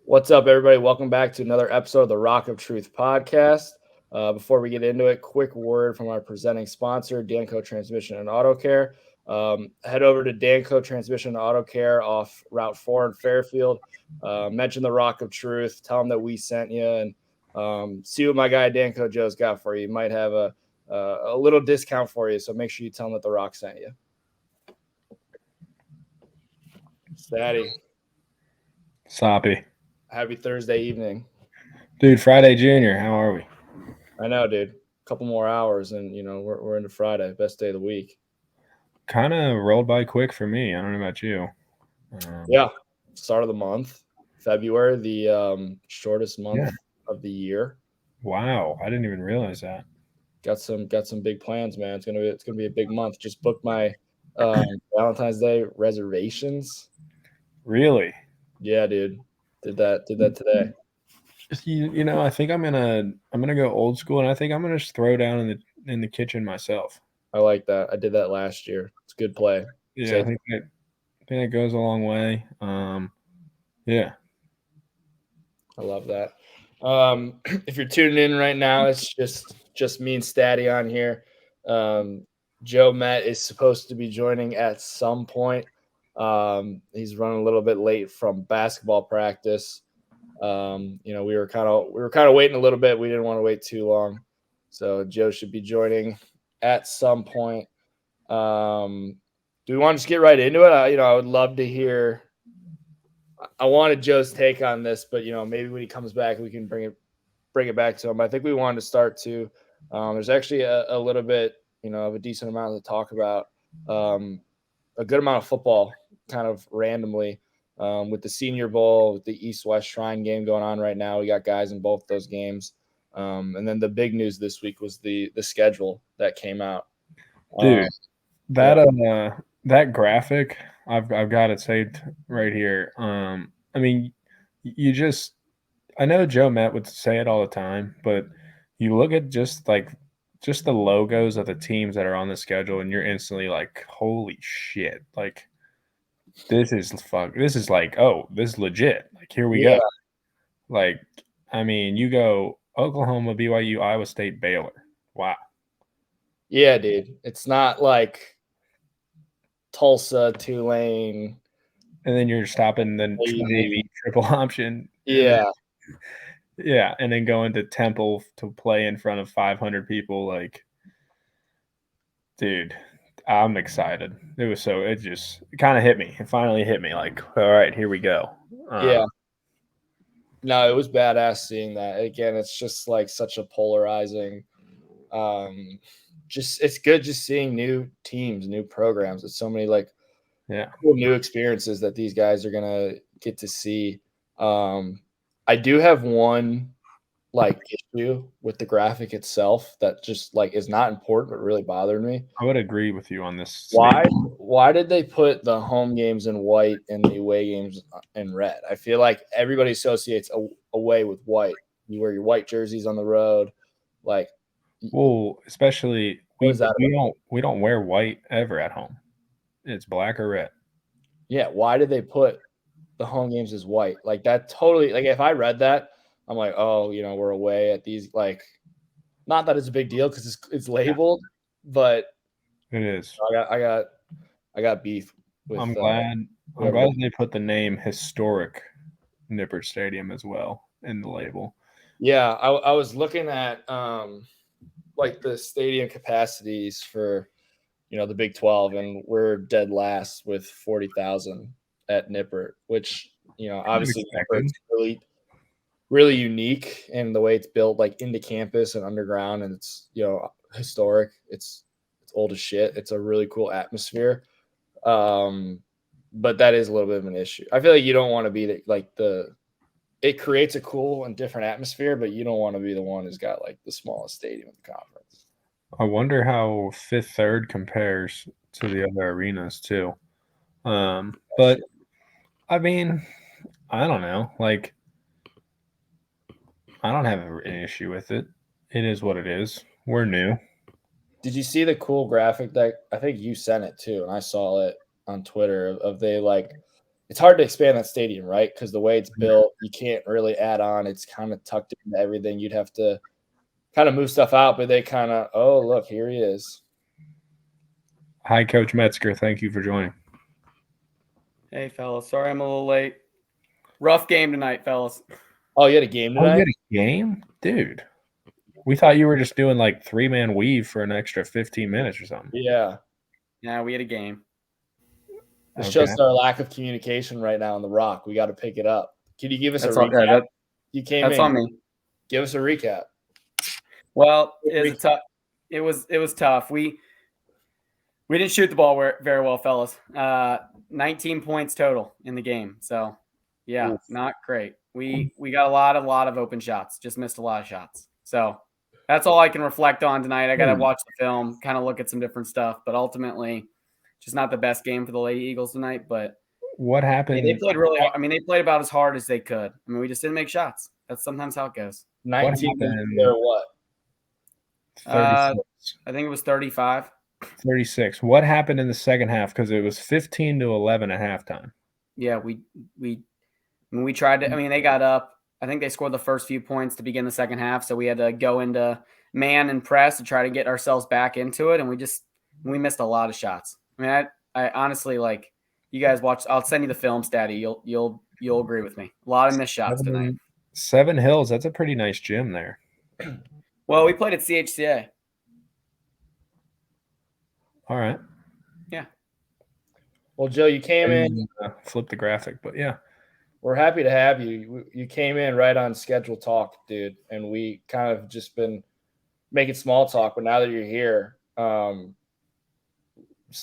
What's up, everybody? Welcome back to another episode of the Rock of Truth podcast. Before we get into it, quick word from our presenting sponsor, Danco Transmission and Auto Care. Head over to Danco Transmission and Auto Care off Route 4 in Fairfield. Mention the Rock of Truth. Tell them that we sent you, and see what my guy Danco Joe's got for you. He might have a little discount for you, so make sure you tell him that the Rock sent you. Stady, Soppy. happy Thursday evening. Dude, Friday Junior, how are we? I know, dude. A couple more hours, and we're into Friday, best day of the week. Kind of rolled by quick for me. I don't know about you. Yeah, start of the month, February, the shortest month Yeah. of the year. Wow, I didn't even realize that. Got some big plans, man. It's gonna be a big month. Just booked my Valentine's Day reservations. Really? Yeah, dude. Did that today. I think I'm gonna go old school, and I think I'm gonna just throw down in the kitchen myself. I like that. I did that last year. It's a good play. Yeah, Say, I think that goes a long way. Yeah. I love that. If you're tuning in right now, it's just me and Stady on here. Joe Met is supposed to be joining at some point. He's running a little bit late from basketball practice. We were kind of waiting a little bit. We didn't want to wait too long, so Joe should be joining at some point. Do we want to just get right into it? I would love to hear. I wanted Joe's take on this, but maybe when he comes back, we can bring it back to him. I think we wanted to start too. There's actually a little bit, of a decent amount to talk about. A good amount of football, kind of randomly, with the Senior Bowl, with the East-West Shrine game going on right now. We got guys in both those games, and then the big news this week was the schedule that came out. Dude, Yeah. that graphic, I've got it saved right here. I mean, you just I know Joe Met would say it all the time, but you look at just the logos of the teams that are on the schedule, and you're instantly like, "Holy shit!" Like this is like, oh, this is legit. Like here we Yeah, go. Like I mean, you go Oklahoma, BYU, Iowa State, Baylor. Wow. yeah, dude. It's not like Tulsa, Tulane. And then you're stopping the Navy. Navy triple option, and then Yeah, yeah, and then going to Temple to play in front of 500 people. Like, dude, I'm excited. It just kind of hit me. It finally hit me. Like, all right, here we go. yeah. No, it was badass seeing that. Again, it's just like such a polarizing. Just it's good just seeing new teams, new programs. It's so many like Yeah. cool new experiences that these guys are gonna get to see. I do have one like issue with the graphic itself that just like is not important but really bothered me. I would agree with you on this Why statement. why did they put the home games in white and the away games in red? I feel like everybody associates away with white. You wear your white jerseys on the road. Like, Well, especially what is that about? we don't wear white ever at home. It's black or red. Yeah, why did they put the home games as white? Like that totally like if I read that, I'm like, oh, we're away at these like not that it's a big deal because it's labeled, but It is. I got beef with I'm glad. I'm whoever. glad they put the name historic Nippert Stadium as well in the label. Yeah, I was looking at like the stadium capacities for the Big 12, and we're dead last with 40,000 at Nippert, which Kind of obviously expected. Nippert's really really unique in the way it's built, like into campus and underground, and it's historic. It's old as shit. It's a really cool atmosphere. Um, but that is a little bit of an issue. I feel like you don't want to be the it creates a cool and different atmosphere, but you don't want to be the one who's got like the smallest stadium in the conference. I wonder how Fifth Third compares to the other arenas too. But I mean, I don't know. Like, I don't have an issue with it. It is what it is. We're new. Did you see the cool graphic that I think you sent it too, and I saw it on Twitter of they like it's hard to expand that stadium, right? Because the way it's built, you can't really add on. It's kind of tucked into everything. You'd have to kind of move stuff out, but they kind of, oh, look, here he is. Hi, Coach Metzger. Thank you for joining. Hey, fellas. Sorry I'm a little late. Rough game tonight, fellas. Oh, you had a game Oh, you tonight? had a game? Dude. We thought you were just doing like 3-man weave for an extra 15 minutes or something. Yeah. Yeah, we had a game. This Okay. shows our lack of communication right now on the Rock. We got to pick it up. Can you give us That's a all, recap? You came that's in. on me. Give us a recap. Well, it was tough. We didn't shoot the ball very well, fellas. 19 points total in the game. So, yeah, Oof. not great. We got a lot of open shots. Just missed a lot of shots. So, that's all I can reflect on tonight. I got to watch the film, kind of look at some different stuff, but ultimately just not the best game for the Lady Eagles tonight, but what happened? they played really hard. I mean, they played about as hard as they could. I mean, we just didn't make shots. That's sometimes how it goes. 19 or what? 36. I think it was 35. 36. What happened in the second half? Because it was 15-11 at halftime. Yeah, we tried to. I mean, they got up. I think they scored the first few points to begin the second half, so we had to go into man and press to try to get ourselves back into it, and we missed a lot of shots. I mean, I honestly, like, you guys watch. I'll send you the film, Stady. You'll agree with me. A lot of missed shots tonight. Seven Hills. That's a pretty nice gym there. Well, we played at CHCA. All right. Yeah. Well, Joe, you came in. Flip the graphic, but yeah. We're happy to have you. You came in right on schedule talk, dude, and we kind of just been making small talk. But now that you're here, Stady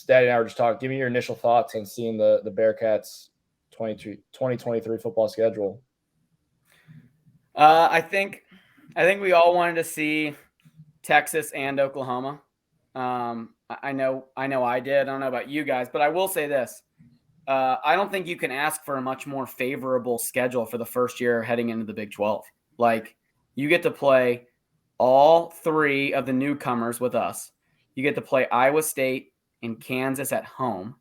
and I were just talking. Give me your initial thoughts on seeing the Bearcats 2023 football schedule. I think we all wanted to see Texas and Oklahoma. I know I did. I don't know about you guys, but I will say this. I don't think you can ask for a much more favorable schedule for the first year heading into the Big 12. Like, you get to play all three of the newcomers with us. You get to play Iowa State and Kansas at home.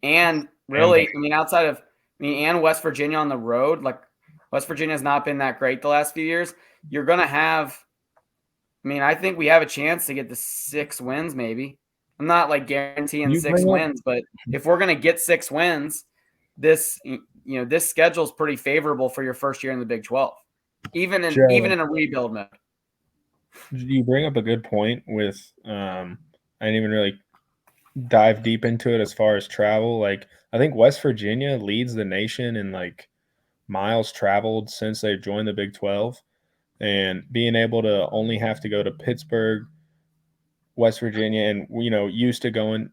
And really, I mean, and West Virginia on the road. Like, West Virginia has not been that great the last few years. You're going to have, I mean, I think we have a chance to get the 6 wins maybe. I'm not like guaranteeing 6 wins, but if we're going to get 6 wins, this schedule is pretty favorable for your first year in the Big 12, even in a rebuild mode. You bring up a good point with I didn't even really dive deep into it as far as travel. Like, I think West Virginia leads the nation in like miles traveled since they've joined the Big 12, and being able to only have to go to Pittsburgh, West Virginia, and used to going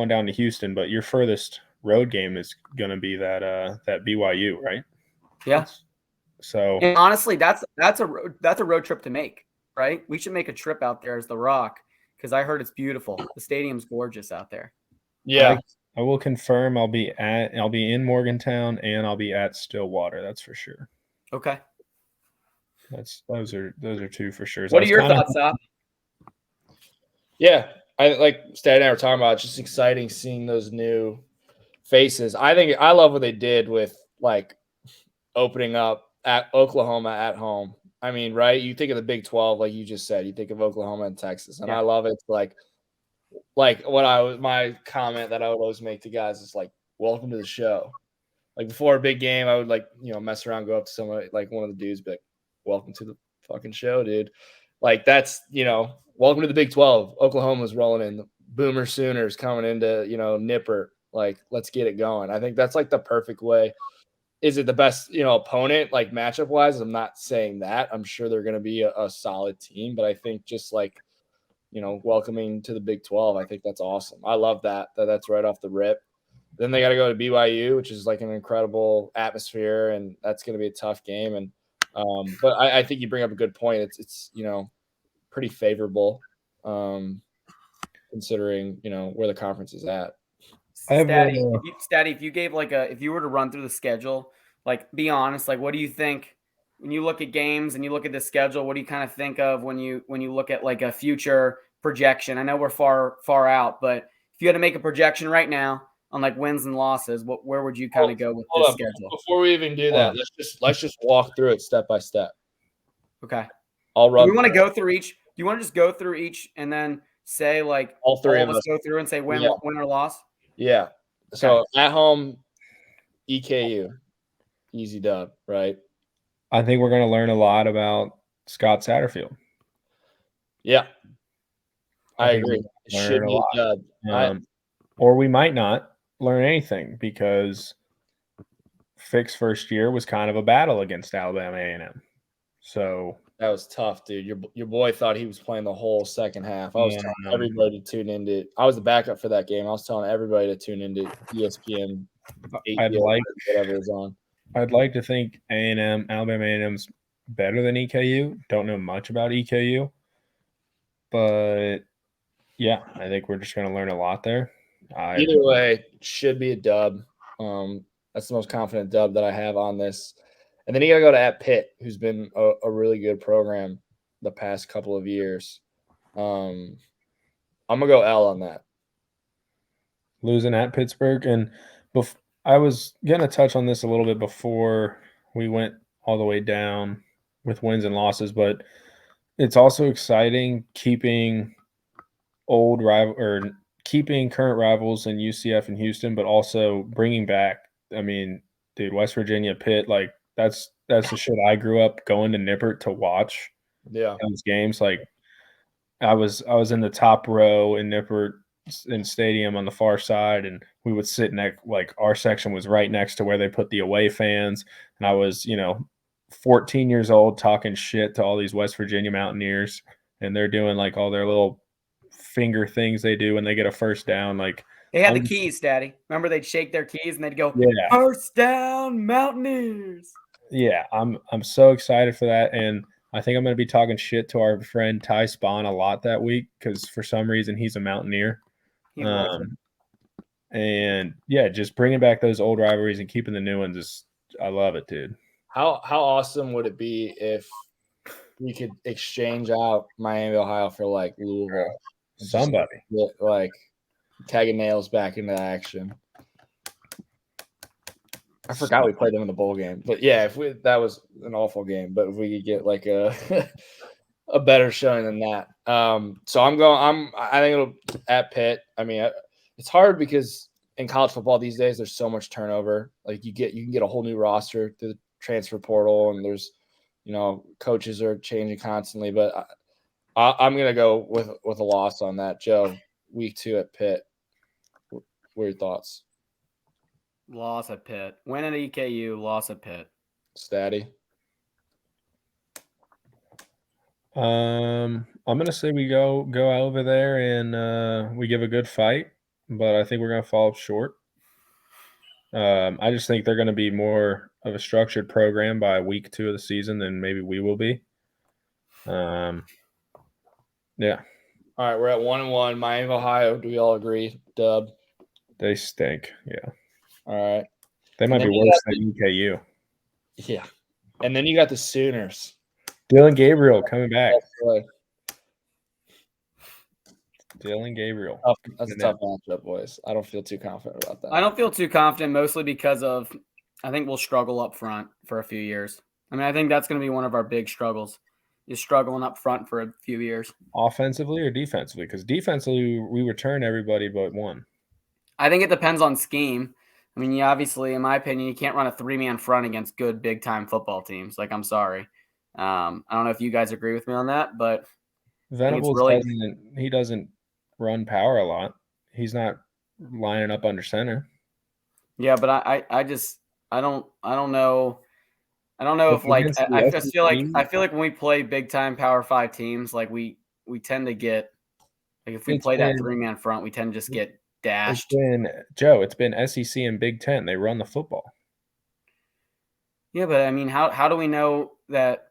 down to Houston, but your furthest road game is going to be that BYU, right? Yeah. So, and honestly, that's a road trip to make, right? We should make a trip out there as the Rock, because I heard it's beautiful. The stadium's gorgeous out there. Yeah, I will confirm I'll be in Morgantown and I'll be at Stillwater. That's for sure. Okay. Those are two for sure. What are your thoughts, Sop? Yeah, I like Stady and I were talking about. It's just exciting seeing those new faces. I love what they did with like opening up at Oklahoma at home. I mean, right? You think of the Big 12, like you just said. You think of Oklahoma and Texas, and yeah. I love it. It's like my comment that I would always make to guys is like, "Welcome to the show." Like before a big game, I would mess around, go up to somebody like one of the dudes, be like, "Welcome to the fucking show, dude." Like that's welcome to the Big 12. Oklahoma's rolling in. The Boomer Sooners coming into Nipper. Like, let's get it going. I think that's like the perfect way. Is it the best opponent like matchup wise? I'm not saying that. I'm sure they're going to be a solid team, but I think just like welcoming to the Big 12, I think that's awesome. I love that's right off the rip. Then they got to go to BYU, which is like an incredible atmosphere, and that's going to be a tough game. And but I think you bring up a good point. It's pretty favorable, considering where the conference is at. Stady, if you gave if you were to run through the schedule, like, be honest, like, what do you think when you look at games and you look at the schedule? What do you kind of think of when you look at like a future projection? I know we're far out, but if you had to make a projection right now, on like wins and losses, where would you kind of go with Hold this on. schedule? Before we even do that, let's just walk through it step by step. Okay. I'll Do run. we want to go through each? Do you want to just go through each and then say like all three of of us us. go through and say win or loss? Yeah. So at home, EKU, easy dub, right? I think we're going to learn a lot about Scott Satterfield. Yeah, I think agree. It learn should a be a lot. dub. Or we might not learn anything because Fick's first year was kind of a battle against Alabama A&M. So that was tough, dude. Your boy thought he was playing the whole second half. I was telling everybody to tune into. I was the backup for that game. I was telling everybody to tune into ESPN. Whatever is on. I'd like to think Alabama A&M's better than EKU. Don't know much about EKU, but yeah, I think we're just going to learn a lot there. Either way, should be a dub. That's the most confident dub that I have on this. And then you got to go to at Pitt, who's been a really good program the past couple of years. I'm gonna go L on that. Losing at Pittsburgh, and I was gonna touch on this a little bit before we went all the way down with wins and losses, but it's also exciting keeping keeping current rivals in UCF and Houston, but also bringing back. I mean, dude, West Virginia, Pitt, like that's the shit I grew up going to Nippert to watch. Yeah, those games. Like I was in the top row in Nippert in Stadium on the far side, and we would sit next. Like our section was right next to where they put the away fans, and I was 14 years old talking shit to all these West Virginia Mountaineers, and they're doing like all their little finger things they do when they get a first down. Like they had the keys, Daddy. Remember, they'd shake their keys and they'd go, yeah, first down, Mountaineers. Yeah, I'm so excited for that, and I think I'm going to be talking shit to our friend Ty Spawn a lot that week because for some reason he's a Mountaineer. And yeah, just bringing back those old rivalries and keeping the new ones I love it, dude. How awesome would it be if we could exchange out Miami, Ohio for like Louisville? Somebody like tagging nails back into action. I forgot we played them in the bowl game, but yeah, that was an awful game. But if we could get like a a better showing than that, so I think it'll at Pitt. I mean, it's hard because in college football these days there's so much turnover. Like you can get a whole new roster through the transfer portal, and there's coaches are changing constantly. But I'm gonna go with a loss on that. Joe, week 2 at Pitt. What are your thoughts? Loss at Pitt. Win at EKU, loss at Pitt. Stady. I'm gonna say we go over there and we give a good fight, but I think we're gonna fall short. I just think they're gonna be more of a structured program by week 2 of the season than maybe we will be. Yeah. All right, we're at 1-1. Miami, Ohio. Do we all agree? Dub. They stink. Yeah. All right. They might be worse than EKU. Yeah. And then you got the Sooners. Dylan Gabriel coming back. Dylan Gabriel. That's a tough matchup, boys. I don't feel too confident about that. I don't feel too confident, mostly because of I think we'll struggle up front for a few years. I mean, I think that's going to be one of our big struggles, is struggling up front for a few years. Offensively or defensively? Because defensively, we return everybody but one. I think it depends on scheme. I mean, you obviously, in my opinion, you can't run a 3-man front against good big-time football teams. Like, I'm sorry. I don't know if you guys agree with me on that, but Venables doesn't run power a lot. He's not lining up under center. Yeah, but I don't know. I don't know if like I feel like when we play big-time Power 5 teams, like we tend to get like if we play that 3-man front, we tend to just get dashed. It's been SEC and Big Ten. They run the football. Yeah, but I mean, how do we know that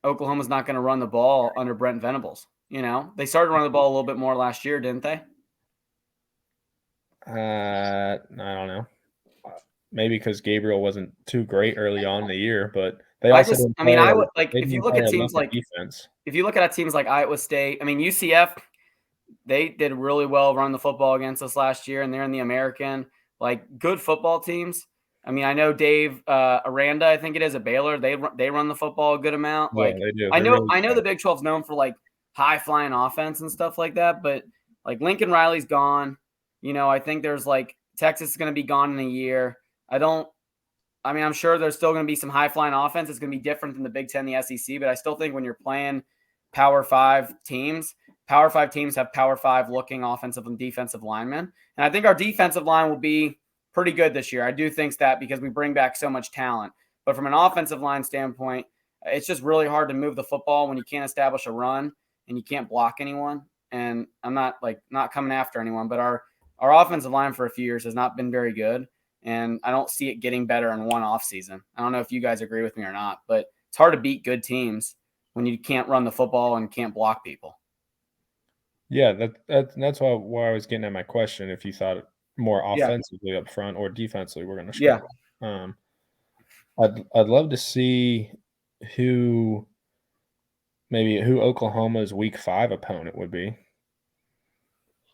Oklahoma's not going to run the ball under Brent Venables? They started running the ball a little bit more last year, didn't they? I don't know. Maybe because Gabriel wasn't too great early on in the year, but they also. If you look at teams like defense. If you look at teams like Iowa State, I mean UCF, they did really well running the football against us last year, and they're in the American. like good football teams. I mean, I know Dave Aranda, I think it is, at Baylor. They run the football a good amount. Yeah, Like they do. I They're really know good. the Big 12 is known for like high flying offense and stuff like that, but like Lincoln Riley's gone. I think there's like Texas is going to be gone in a year. I'm sure there's still going to be some high flying offense. It's going to be different than the Big Ten, the SEC, but I still think when you're playing Power 5 teams have Power 5 looking offensive and defensive linemen. And I think our defensive line will be pretty good this year. I do think that because we bring back so much talent. But from an offensive line standpoint, it's just really hard to move the football when you can't establish a run and you can't block anyone. And I'm not coming after anyone, but our offensive line for a few years has not been very good. And I don't see it getting better in one offseason. I don't know if you guys agree with me or not, but it's hard to beat good teams when you can't run the football and can't block people. Yeah, that's why I was getting at my question. If you thought more offensively up front or defensively, we're going to struggle. I'd love to see who Oklahoma's Week 5 opponent would be.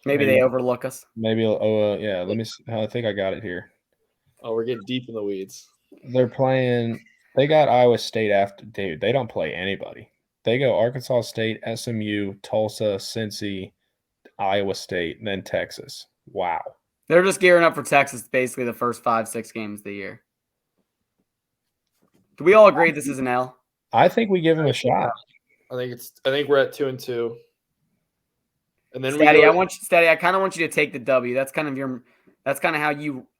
Maybe they overlook us. Maybe. Yeah. Let me see. I think I got it here. Oh, we're getting deep in the weeds. They're playing. They got Iowa State after. Dude, they don't play anybody. They go Arkansas State, SMU, Tulsa, Cincy, Iowa State, and then Texas. Wow. They're just gearing up for Texas basically the first 5-6 games of the year. Do we all agree this is an L? I think we give them a shot. I think we're at 2-2. And then Stady, I kind of want you to take the W. That's kind of how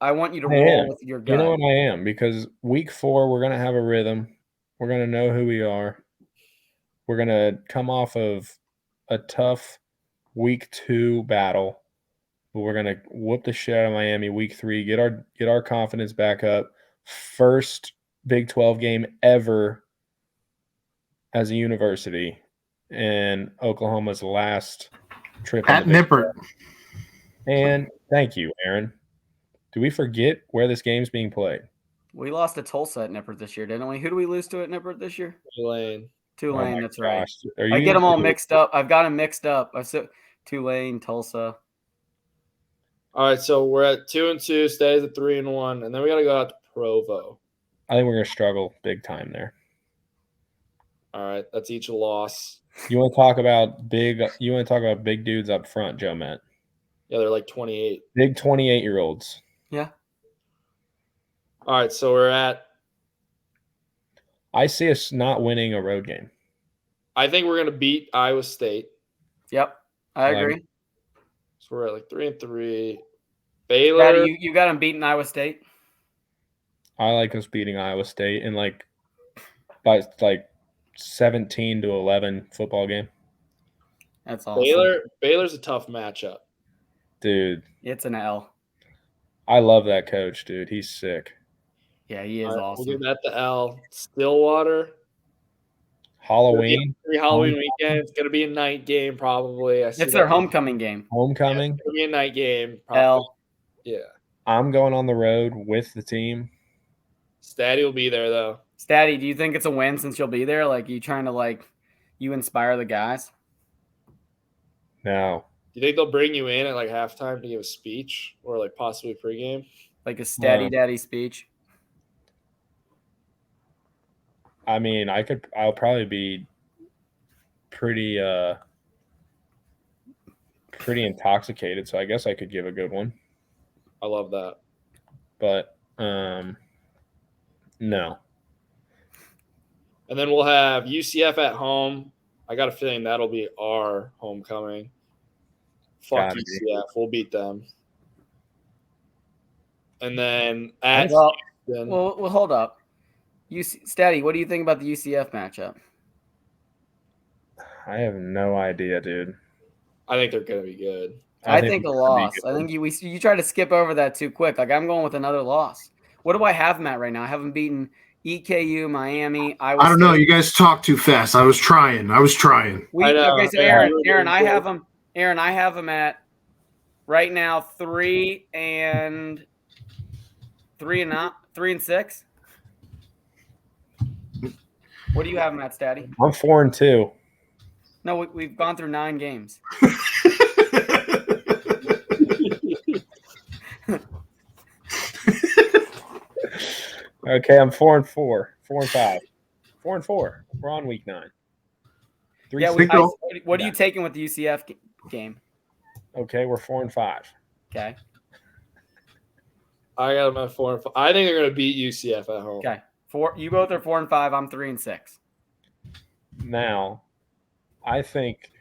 I want you to roll with your gut. You know what I am? Because Week 4, we're going to have a rhythm. We're going to know who we are. We're going to come off of a tough Week 2 battle. But we're going to whoop the shit out of Miami Week 3, get our confidence back up. First Big 12 game ever as a university, and Oklahoma's last trip at Nippert. And thank you, Aaron. Do we forget where this game's being played? We lost to Tulsa at Nippert this year, didn't we? Who do we lose to at Nippert this year? Tulane. Tulane, that's right. I get them all mixed up. I've got them mixed up. I said Tulane, Tulsa. All right, so we're at 2-2. Stays at 3-1, and then we got to go out to Provo. I think we're going to struggle big time there. All right, that's each a loss. You want to talk about big dudes up front, Joe Matt? Yeah, they're like 28. Big 28-year-olds. Yeah. All right, so we're at. I see us not winning a road game. I think we're going to beat Iowa State. Yep, I agree. So we're at like 3-3. Baylor. Daddy, you got them beating Iowa State? I like us beating Iowa State in by 17-11 football game. That's awesome. Baylor's a tough matchup. Dude. It's an L. I love that coach, dude. He's sick. Yeah, he is awesome. We'll give that the L. Stillwater. Halloween. Halloween weekend. It's going to be a night game probably. It's their homecoming game. Homecoming? Yeah, it's going to be a night game. Probably. L. Yeah. I'm going on the road with the team. Stady will be there, though. Stady, do you think it's a win since you'll be there? Like, you trying to, you inspire the guys? No. Do you think they'll bring you in at, halftime to give a speech or, possibly pregame? Like a Stady Daddy speech? I mean, I'll probably be pretty intoxicated, so I guess I could give a good one. I love that. But, no. And then we'll have UCF at home. I got a feeling that'll be our homecoming. Fuck UCF. We'll beat them. And then at Houston. Well, hold up. Stady, what do you think about the UCF matchup? I have no idea, dude. I think they're going to be good. I think a loss. I think you try to skip over that too quick. I'm going with another loss. What do I have them at right now? I have them beaten EKU, Miami, Iowa State. I don't know. You guys talk too fast. I was trying. Okay, so Aaron, I have them. Aaron, I have them at right now 3-6. What do you have them at, Stady? I'm 4-2. No, we've gone through 9 games. Okay, I'm 4-4, 4-5, 4-4. We're on week 9. Yeah, what are you taking with the UCF game? Okay, we're 4-5. Okay. I got them at 4-5. I think they're going to beat UCF at home. Okay. You both are 4-5. I'm 3-6. Now, I think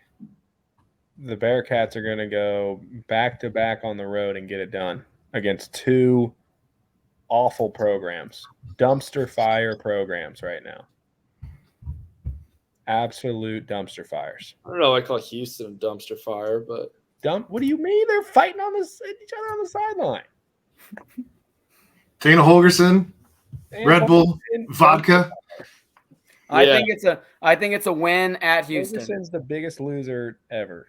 the Bearcats are going to go back to back on the road and get it done against 2 awful programs, dumpster fire programs right now. Absolute dumpster fires. I don't know. I call Houston a dumpster fire, but What do you mean? They're fighting on each other on the sideline. Dana Holgerson, Red Bull, vodka. I think it's a win at Houston. Holgerson's the biggest loser ever,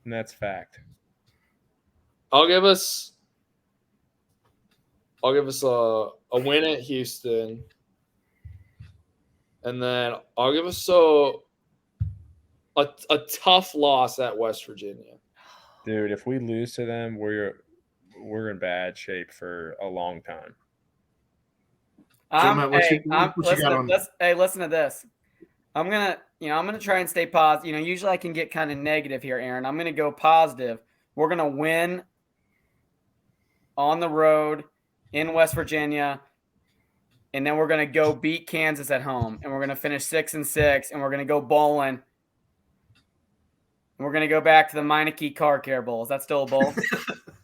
and that's fact. I'll give us a win at Houston, and then I'll give us a tough loss at West Virginia. Dude, if we lose to them, we're in bad shape for a long time. Listen to this. I'm gonna try and stay positive. Usually I can get kind of negative here, Aaron. I'm gonna go positive. We're gonna win on the road in West Virginia, and then we're gonna go beat Kansas at home, and we're gonna finish 6-6, and we're gonna go bowling. And we're gonna go back to the Meineke Car Care Bowl. Is that still a bowl?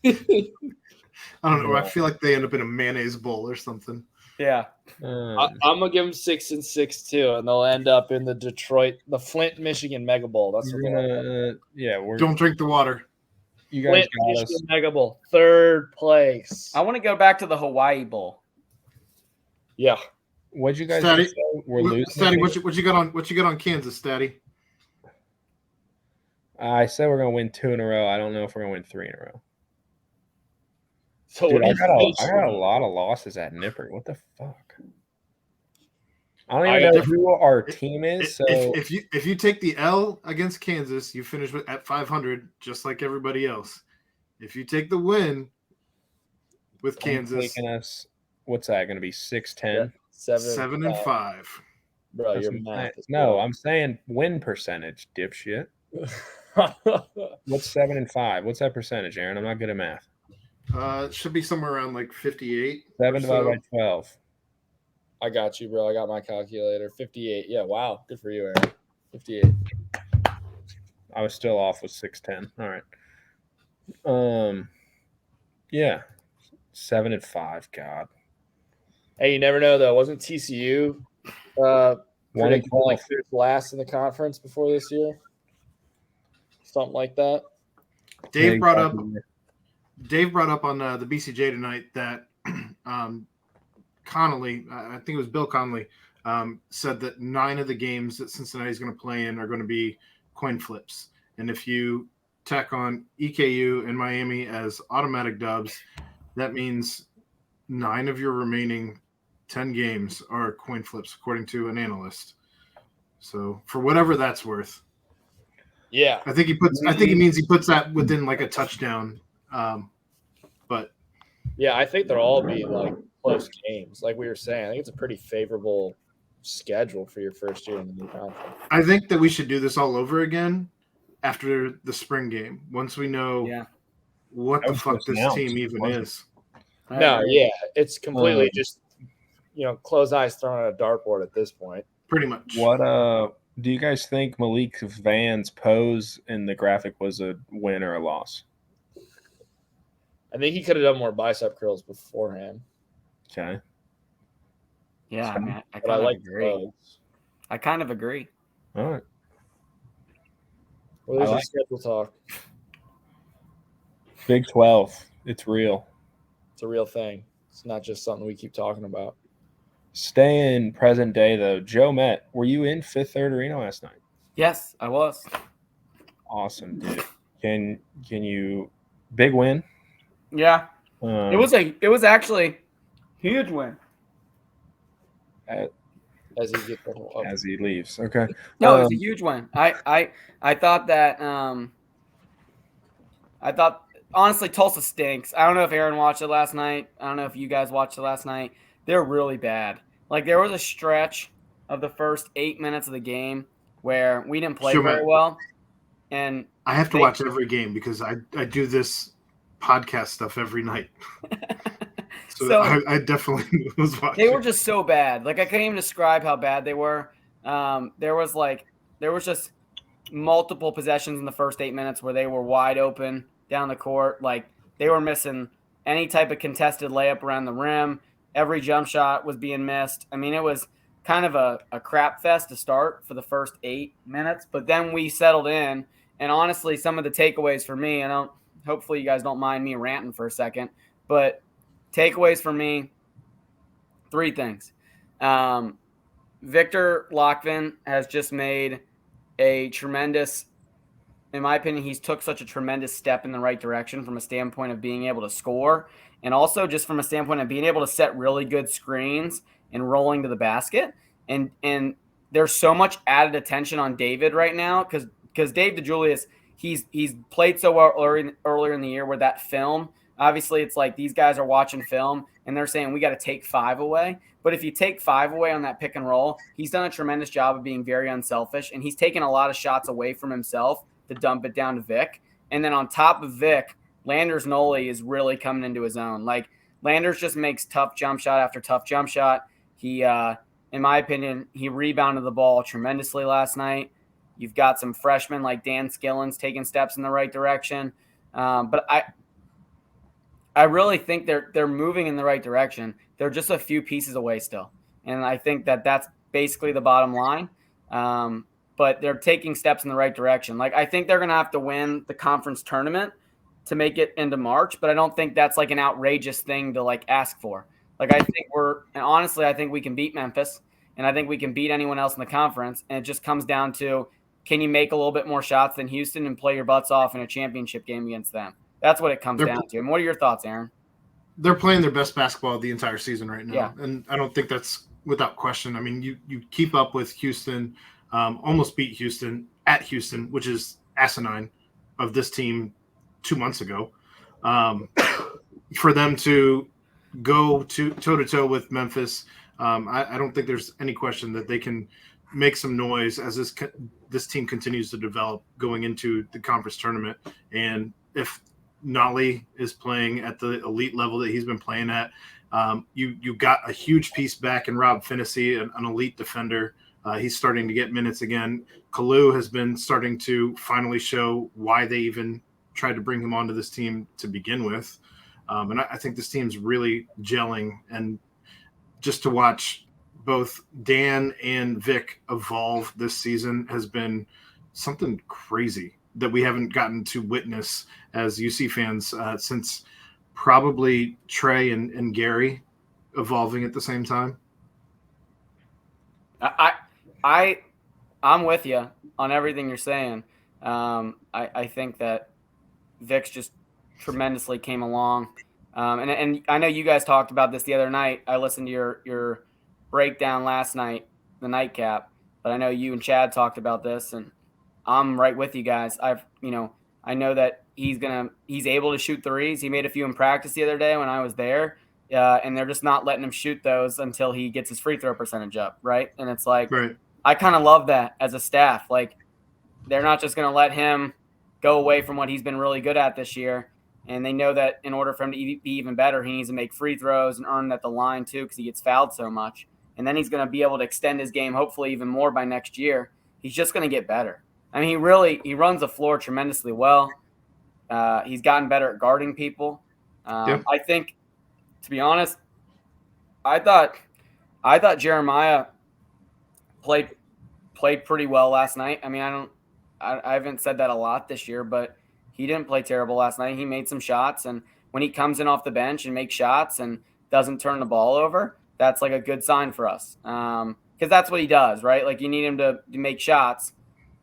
I don't know. I feel like they end up in a mayonnaise bowl or something. Yeah. I'm gonna give them 6-6 too, and they'll end up in the Flint, Michigan Mega Bowl. That's what we're don't drink the water. You guys Flint, got Michigan us. Mega Bowl, 3rd place. I want to go back to the Hawaii Bowl. Yeah. What'd you guys Stady, say? We're losing. Stady, what you got on Kansas, Stady? I said we're gonna win 2 in a row. I don't know if we're gonna win 3 in a row. So Dude, I got a lot of losses at Nippert. What the fuck? I don't even know who our team is. So if you take the L against Kansas, you finish at 500, just like everybody else. If you take the win with Kansas, what's that going to be? 6-10, 7-5. Bro, your math is no. I'm saying win percentage, dipshit. What's 7-5? What's that percentage, Aaron? I'm not good at math. It should be somewhere around like 58. 7 divided by 12. I got you, bro. I got my calculator. 58. Yeah, wow. Good for you, Aaron. 58. I was still off with 6-10. All right. Yeah. 7-5. God. Hey, you never know though. Wasn't TCU predicted like last in the conference before this year? Something like that. Dave brought up on the BCJ tonight that Connolly, I think it was Bill Connolly, said that 9 of the games that Cincinnati's going to play in are going to be coin flips. And if you tack on EKU and Miami as automatic dubs, that means 9 of your remaining 10 games are coin flips, according to an analyst. So for whatever that's worth. Yeah. I think he means he puts that within like a touchdown. But yeah, I think they'll all be like close games. Like we were saying, I think it's a pretty favorable schedule for your first year in the new conference. I think that we should do this all over again after the spring game. Once we know what the fuck this team even is. No, yeah. It's completely just closed eyes thrown at a dartboard at this point. Pretty much. What do you guys think Malik Van's pose in the graphic was a win or a loss? I think he could have done more bicep curls beforehand. Okay. Yeah, I mean, I kind of agree. All right. Well, there's your schedule talk. Big 12. It's real. It's a real thing. It's not just something we keep talking about. Staying present day, though. Joe Met, were you in Fifth Third Arena last night? Yes, I was. Awesome, dude. Can you – big win? Yeah. It was actually huge win. As he leaves. Okay. No, it was a huge win. I thought that honestly, Tulsa stinks. I don't know if Aaron watched it last night. I don't know if you guys watched it last night. They're really bad. Like, there was a stretch of the first 8 minutes of the game where we didn't play Sure, very Matt. well. And I have to watch every game because I do this podcast stuff every night. So I definitely was watching. They were just so bad. Like, I couldn't even describe how bad they were. There was just multiple possessions in the first 8 minutes where they were wide open down the court. Like, they were missing any type of contested layup around the rim. Every jump shot was being missed. I mean, it was kind of a crap fest to start for the first 8 minutes, but then we settled in. And honestly, some of the takeaways for me, and hopefully you guys don't mind me ranting for a second, but takeaways for me, 3 things. Victor Lockvin has just made a tremendous, in my opinion, he's took such a tremendous step in the right direction from a standpoint of being able to score, and also just from a standpoint of being able to set really good screens and rolling to the basket. And there's so much added attention on David right now because Dave DeJulius, he's played so well earlier in the year where that film, obviously it's like these guys are watching film and they're saying we got to take 5 away. But if you take 5 away on that pick and roll, he's done a tremendous job of being very unselfish, and he's taken a lot of shots away from himself to dump it down to Vic. And then on top of Vic, Landers Noli is really coming into his own. Like, Landers just makes tough jump shot after tough jump shot. He, in my opinion, he rebounded the ball tremendously last night. You've got some freshmen like Dan Skillins taking steps in the right direction. But I really think they're moving in the right direction. They're just a few pieces away still. And I think that's basically the bottom line. But they're taking steps in the right direction. Like, I think they're going to have to win the conference tournament to make it into March, but I don't think that's like an outrageous thing to like ask for. Like, I think honestly, I think we can beat Memphis, and I think we can beat anyone else in the conference. And it just comes down to, can you make a little bit more shots than Houston and play your butts off in a championship game against them? That's what it comes down to. And what are your thoughts, Aaron? They're playing their best basketball the entire season right now. Yeah. And I don't think that's without question. I mean, you keep up with Houston, almost beat Houston at Houston, which is asinine of this team 2 months ago. For them to go toe-to-toe with Memphis, I don't think there's any question that they can make some noise as this team continues to develop going into the conference tournament. And if Nolly is playing at the elite level that he's been playing at, you got a huge piece back in Rob Finney, an elite defender. He's starting to get minutes again. Kalu has been starting to finally show why they even tried to bring him onto this team to begin with. And I think this team's really gelling. And just to watch both Dan and Vic evolve this season has been something crazy that we haven't gotten to witness as UC fans since probably Trey and Gary evolving at the same time. I'm with you on everything you're saying. I think that Vic's just tremendously came along. And I know you guys talked about this the other night. I listened to your breakdown last night, the nightcap, but I know you and Chad talked about this, and I'm right with you guys. I know that he's able to shoot threes. He made a few in practice the other day when I was there, and they're just not letting him shoot those until he gets his free throw percentage up, right? And it's like, right. I kind of love that as a staff. Like, they're not just going to let him go away from what he's been really good at this year. And they know that in order for him to be even better, he needs to make free throws and earn at the line too, because he gets fouled so much. And then he's going to be able to extend his game, hopefully even more by next year. He's just going to get better. I mean, he runs the floor tremendously well. He's gotten better at guarding people. Yeah. I think, to be honest, I thought Jeremiah played pretty well last night. I mean, I haven't said that a lot this year, but he didn't play terrible last night. He made some shots, and when he comes in off the bench and makes shots and doesn't turn the ball over, that's like a good sign for us. Because that's what he does, right? Like, you need him to make shots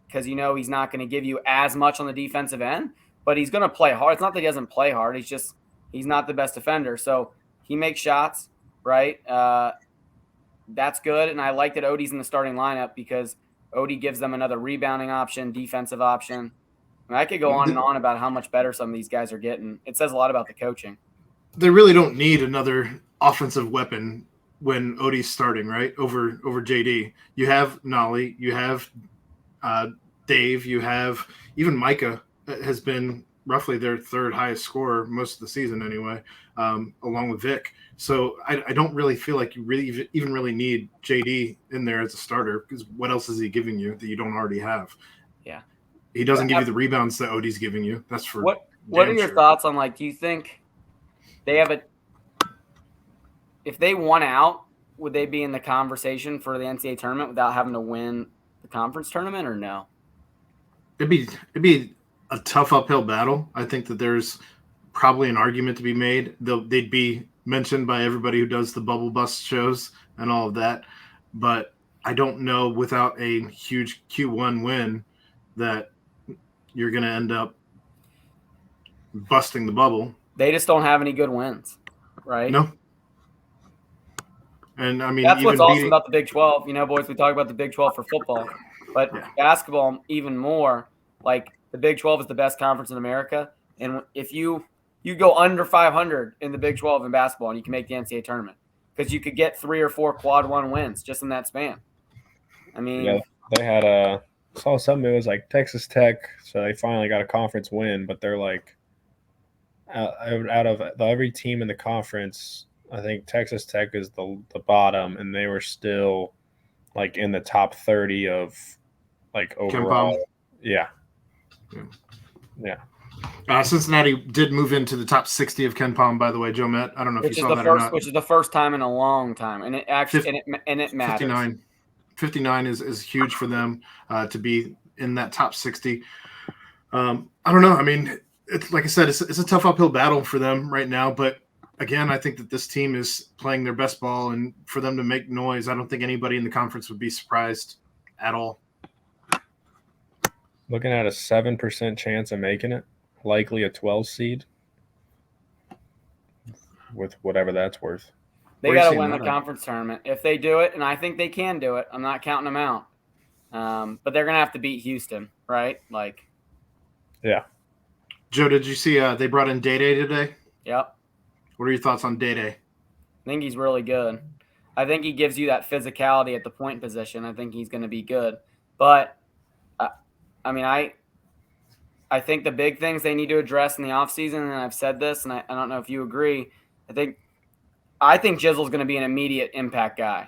because he's not going to give you as much on the defensive end, but he's going to play hard. It's not that he doesn't play hard. He's not the best defender. So he makes shots, right? That's good. And I like that Odie's in the starting lineup because Odie gives them another rebounding option, defensive option. mean, I could go on and on about how much better some of these guys are getting. It says a lot about the coaching. They really don't need another offensive weapon when Odie's starting, right? Over JD. You have Nolly, you have Dave, you have even Micah has been roughly their third highest scorer most of the season anyway, along with Vic. So I don't really feel like you really even really need JD in there as a starter, because what else is he giving you that you don't already have? Yeah. He doesn't give you the rebounds that Odie's giving you. That's for what are your sure. thoughts on, like, do you think they have if they won out, would they be in the conversation for the NCAA tournament without having to win the conference tournament, or no? It'd be a tough uphill battle. I think that there's probably an argument to be made. They'd be mentioned by everybody who does the bubble bust shows and all of that. But I don't know, without a huge Q1 win, that you're going to end up busting the bubble. They just don't have any good wins, right? No. And I mean, that's even what's awesome about the Big 12. You know, boys, we talk about the Big 12 for football, but basketball even more. Like, the Big 12 is the best conference in America, and if you go under 500 in the Big 12 in basketball, and you can make the NCAA tournament, because you could get 3 or 4 quad one wins just in that span. I mean, they had saw something. It was like Texas Tech, so they finally got a conference win, but they're like out of every team in the conference, I think Texas Tech is the bottom, and they were still like in the top 30 of like overall. Yeah. Cincinnati did move into the top 60 of Ken Palm, by the way, Joe Met. I don't know if you saw that or not. Which is the first time in a long time, and it actually it matters. 59 is huge for them to be in that top 60. I don't know. I mean, it's like I said, it's a tough uphill battle for them right now. But again, I think that this team is playing their best ball, and for them to make noise, I don't think anybody in the conference would be surprised at all. Looking at a 7% chance of making it, likely a 12 seed, with whatever that's worth. They got to win the conference tournament if they do it, and I think they can do it. I'm not counting them out, but they're gonna have to beat Houston, right? Like, yeah. Joe, did you see they brought in Day today? Yep. What are your thoughts on Day? I think he's really good. I think he gives you that physicality at the point position. I think he's going to be good. But, I mean, I think the big things they need to address in the offseason, and I've said this, and I don't know if you agree, I think Jizzle's going to be an immediate impact guy.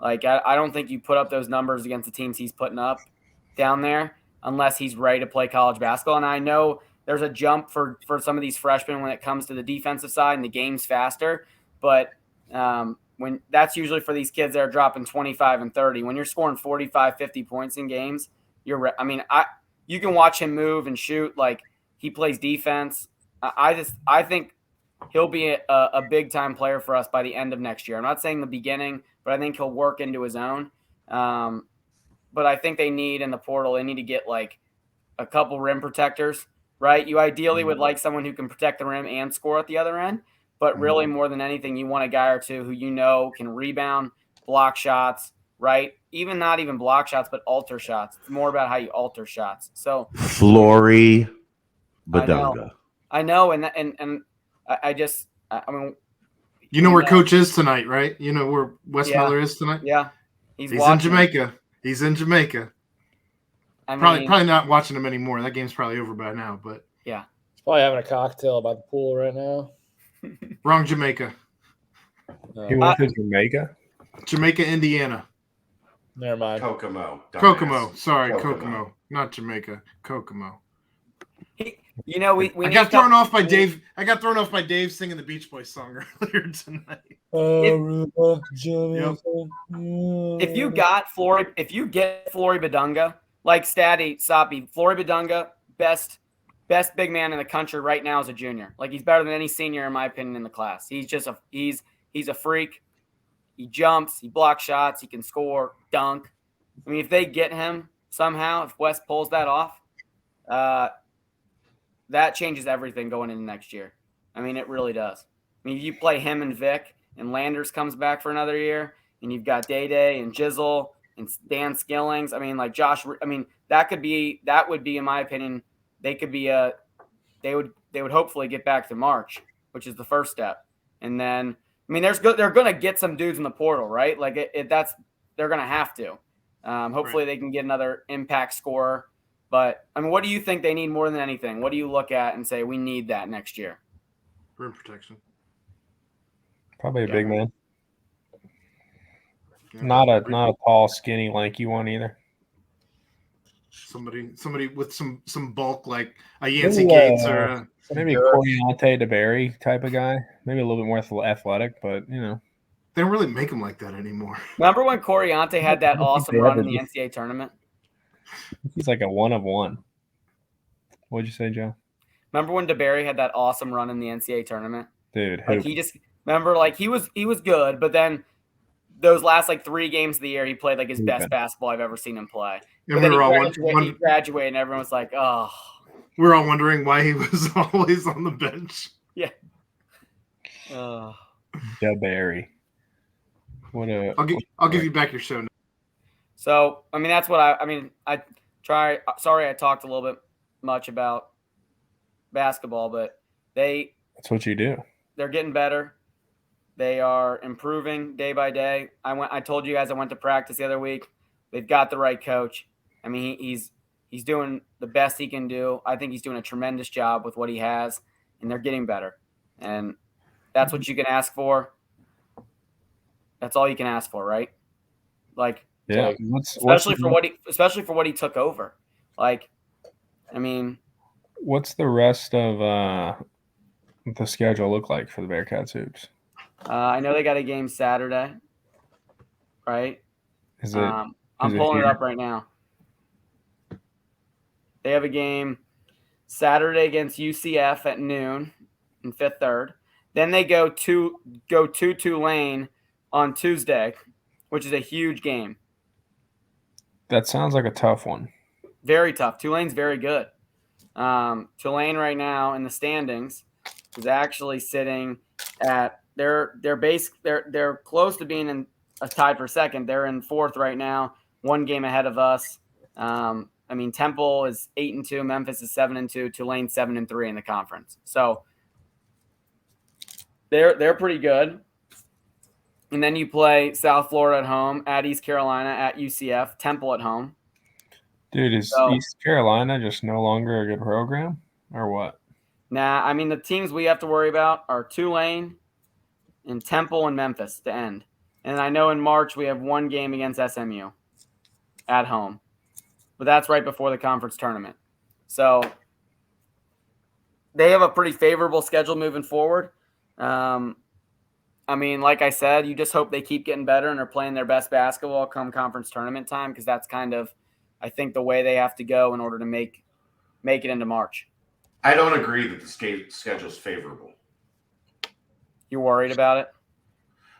Like, I don't think you put up those numbers against the teams he's putting up down there unless he's ready to play college basketball. And I know there's a jump for some of these freshmen when it comes to the defensive side, and the game's faster. But when that's usually for these kids that are dropping 25 and 30. When you're scoring 45, 50 points in games, you can watch him move and shoot. Like, he plays defense. I think he'll be a big-time player for us by the end of next year. I'm not saying the beginning, but I think he'll work into his own. But I think they need, in the portal, they need to get, like, a couple rim protectors, right? You ideally would like someone who can protect the rim and score at the other end. But really, more than anything, you want a guy or two who can rebound, block shots, right? Not even block shots, but alter shots. It's more about how you alter shots. So Flory Badunga. I know, and I mean, you know where Coach is tonight, right? You know where Wes Miller is tonight? Yeah. He's in Jamaica. He's in Jamaica. Probably not watching him anymore. That game's probably over by now, but yeah. He's probably having a cocktail by the pool right now. Wrong Jamaica. He went to Jamaica? Jamaica, Indiana. Never mind. Kokomo. Sorry, Kokomo. Not Jamaica. Kokomo. I got thrown off by Dave. I got thrown off by Dave singing the Beach Boys song earlier tonight. If you get Flory Badunga, like Stady, Soppy, Flory Badunga, best big man in the country right now as a junior. Like, he's better than any senior, in my opinion, in the class. He's just he's a freak. He jumps, he blocks shots, he can score, dunk. I mean, if they get him somehow, if West pulls that off, that changes everything going into next year. I mean, it really does. I mean, you play him and Vic, and Landers comes back for another year, and you've got Day and Jizzle and Dan Skillings. I mean, like Josh. I mean, that would be, in my opinion, they could be they would hopefully get back to March, which is the first step. And then, I mean, they're going to get some dudes in the portal, right? Like they're going to have to. Hopefully they can get another impact scorer. But I mean, what do you think they need more than anything? What do you look at and say we need that next year? Rim protection. Probably a big man. Yeah. Not a tall, skinny, lanky one either. Somebody with some bulk like a Yancey Gates or maybe a Coriante DeBerry type of guy. Maybe a little bit more athletic, but they don't really make them like that anymore. Remember when Coriante had that awesome run in the NCAA tournament? He's like a 1 of 1. What'd you say, Joe? Remember when DeBerry had that awesome run in the NCAA tournament? Dude, like he just remember like he was good, but then those last like 3 games of the year he played like his best basketball I've ever seen him play. And but then he graduated and everyone was like, oh. We were all wondering why he was always on the bench. Yeah. DeBerry. I'll give you back your show now. So I mean that's what sorry I talked a little bit much about basketball, but that's what you do. They're getting better. They are improving day by day. I told you guys I went to practice the other week. They've got the right coach. I mean, he's doing the best he can do. I think he's doing a tremendous job with what he has, and they're getting better. And that's what you can ask for. That's all you can ask for, right? Like, yeah, especially for what he took over. Like, I mean, what's the rest of the schedule look like for the Bearcats hoops? I know they got a game Saturday, right? Is it? I'm pulling it up right now. They have a game Saturday against UCF at noon in Fifth Third. Then they go to Tulane on Tuesday, which is a huge game. That sounds like a tough one. Very tough. Tulane's very good. Tulane right now in the standings is actually sitting at they're close to being in a tied for second. They're in 4th right now, 1 game ahead of us. I mean, Temple is 8-2, Memphis is 7-2, Tulane 7-3 in the conference. So they're pretty good. And then you play South Florida at home, at East Carolina, at UCF, Temple at home. Dude, is East Carolina just no longer a good program or what? Nah, I mean, the teams we have to worry about are Tulane and Temple and Memphis to end. And I know in March we have 1 game against SMU at home. But that's right before the conference tournament. So they have a pretty favorable schedule moving forward. I mean, like I said, you just hope they keep getting better and are playing their best basketball come conference tournament time, because that's kind of, I think, the way they have to go in order to make it into March. I don't agree that the schedule is favorable. You're worried about it?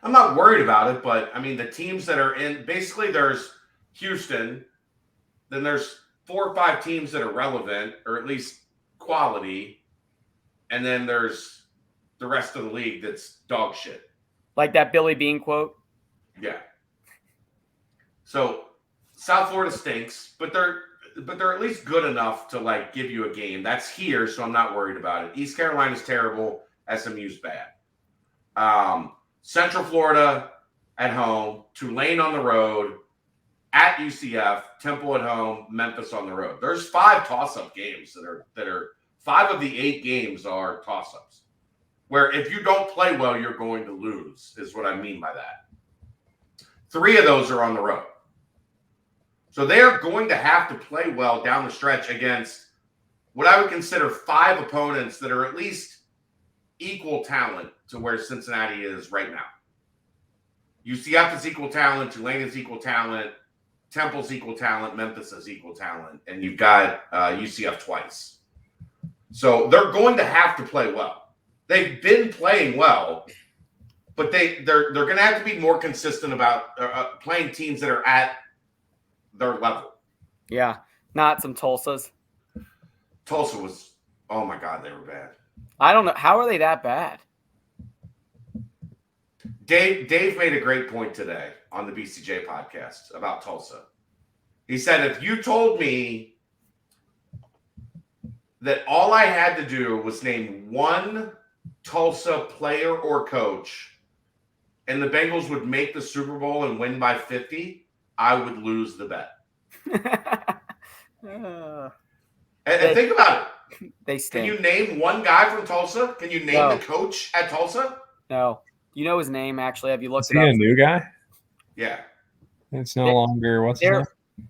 I'm not worried about it, but I mean, the teams that are in, basically there's Houston, then there's 4 or 5 teams that are relevant or at least quality, and then there's the rest of the league that's dog shit. Like that Billy Bean quote? Yeah. So South Florida stinks, but they're at least good enough to like give you a game. That's here, so I'm not worried about it. East Carolina's terrible. SMU's bad. Central Florida at home, Tulane on the road, at UCF, Temple at home, Memphis on the road. There's 5 toss-up games that are 5 of the 8 games are toss-ups. Where if you don't play well, you're going to lose, is what I mean by that. 3 of those are on the road. So they are going to have to play well down the stretch against what I would consider 5 opponents that are at least equal talent to where Cincinnati is right now. UCF is equal talent, Tulane is equal talent, Temple's equal talent, Memphis is equal talent, and you've got UCF twice. So they're going to have to play well. They've been playing well, but they're going to have to be more consistent about playing teams that are at their level. Yeah, not some Tulsas. Tulsa was, oh my God, they were bad. I don't know. How are they that bad? Dave made a great point today on the BCJ podcast about Tulsa. He said, if you told me that all I had to do was name one Tulsa player or coach, and the Bengals would make the Super Bowl and win by 50, I would lose the bet. And think about it. They Can stink. you name one guy from Tulsa? Can you name the coach at Tulsa? No. You know his name, actually? Have you looked Is it he up? a new guy? Yeah. It's no longer what's his name?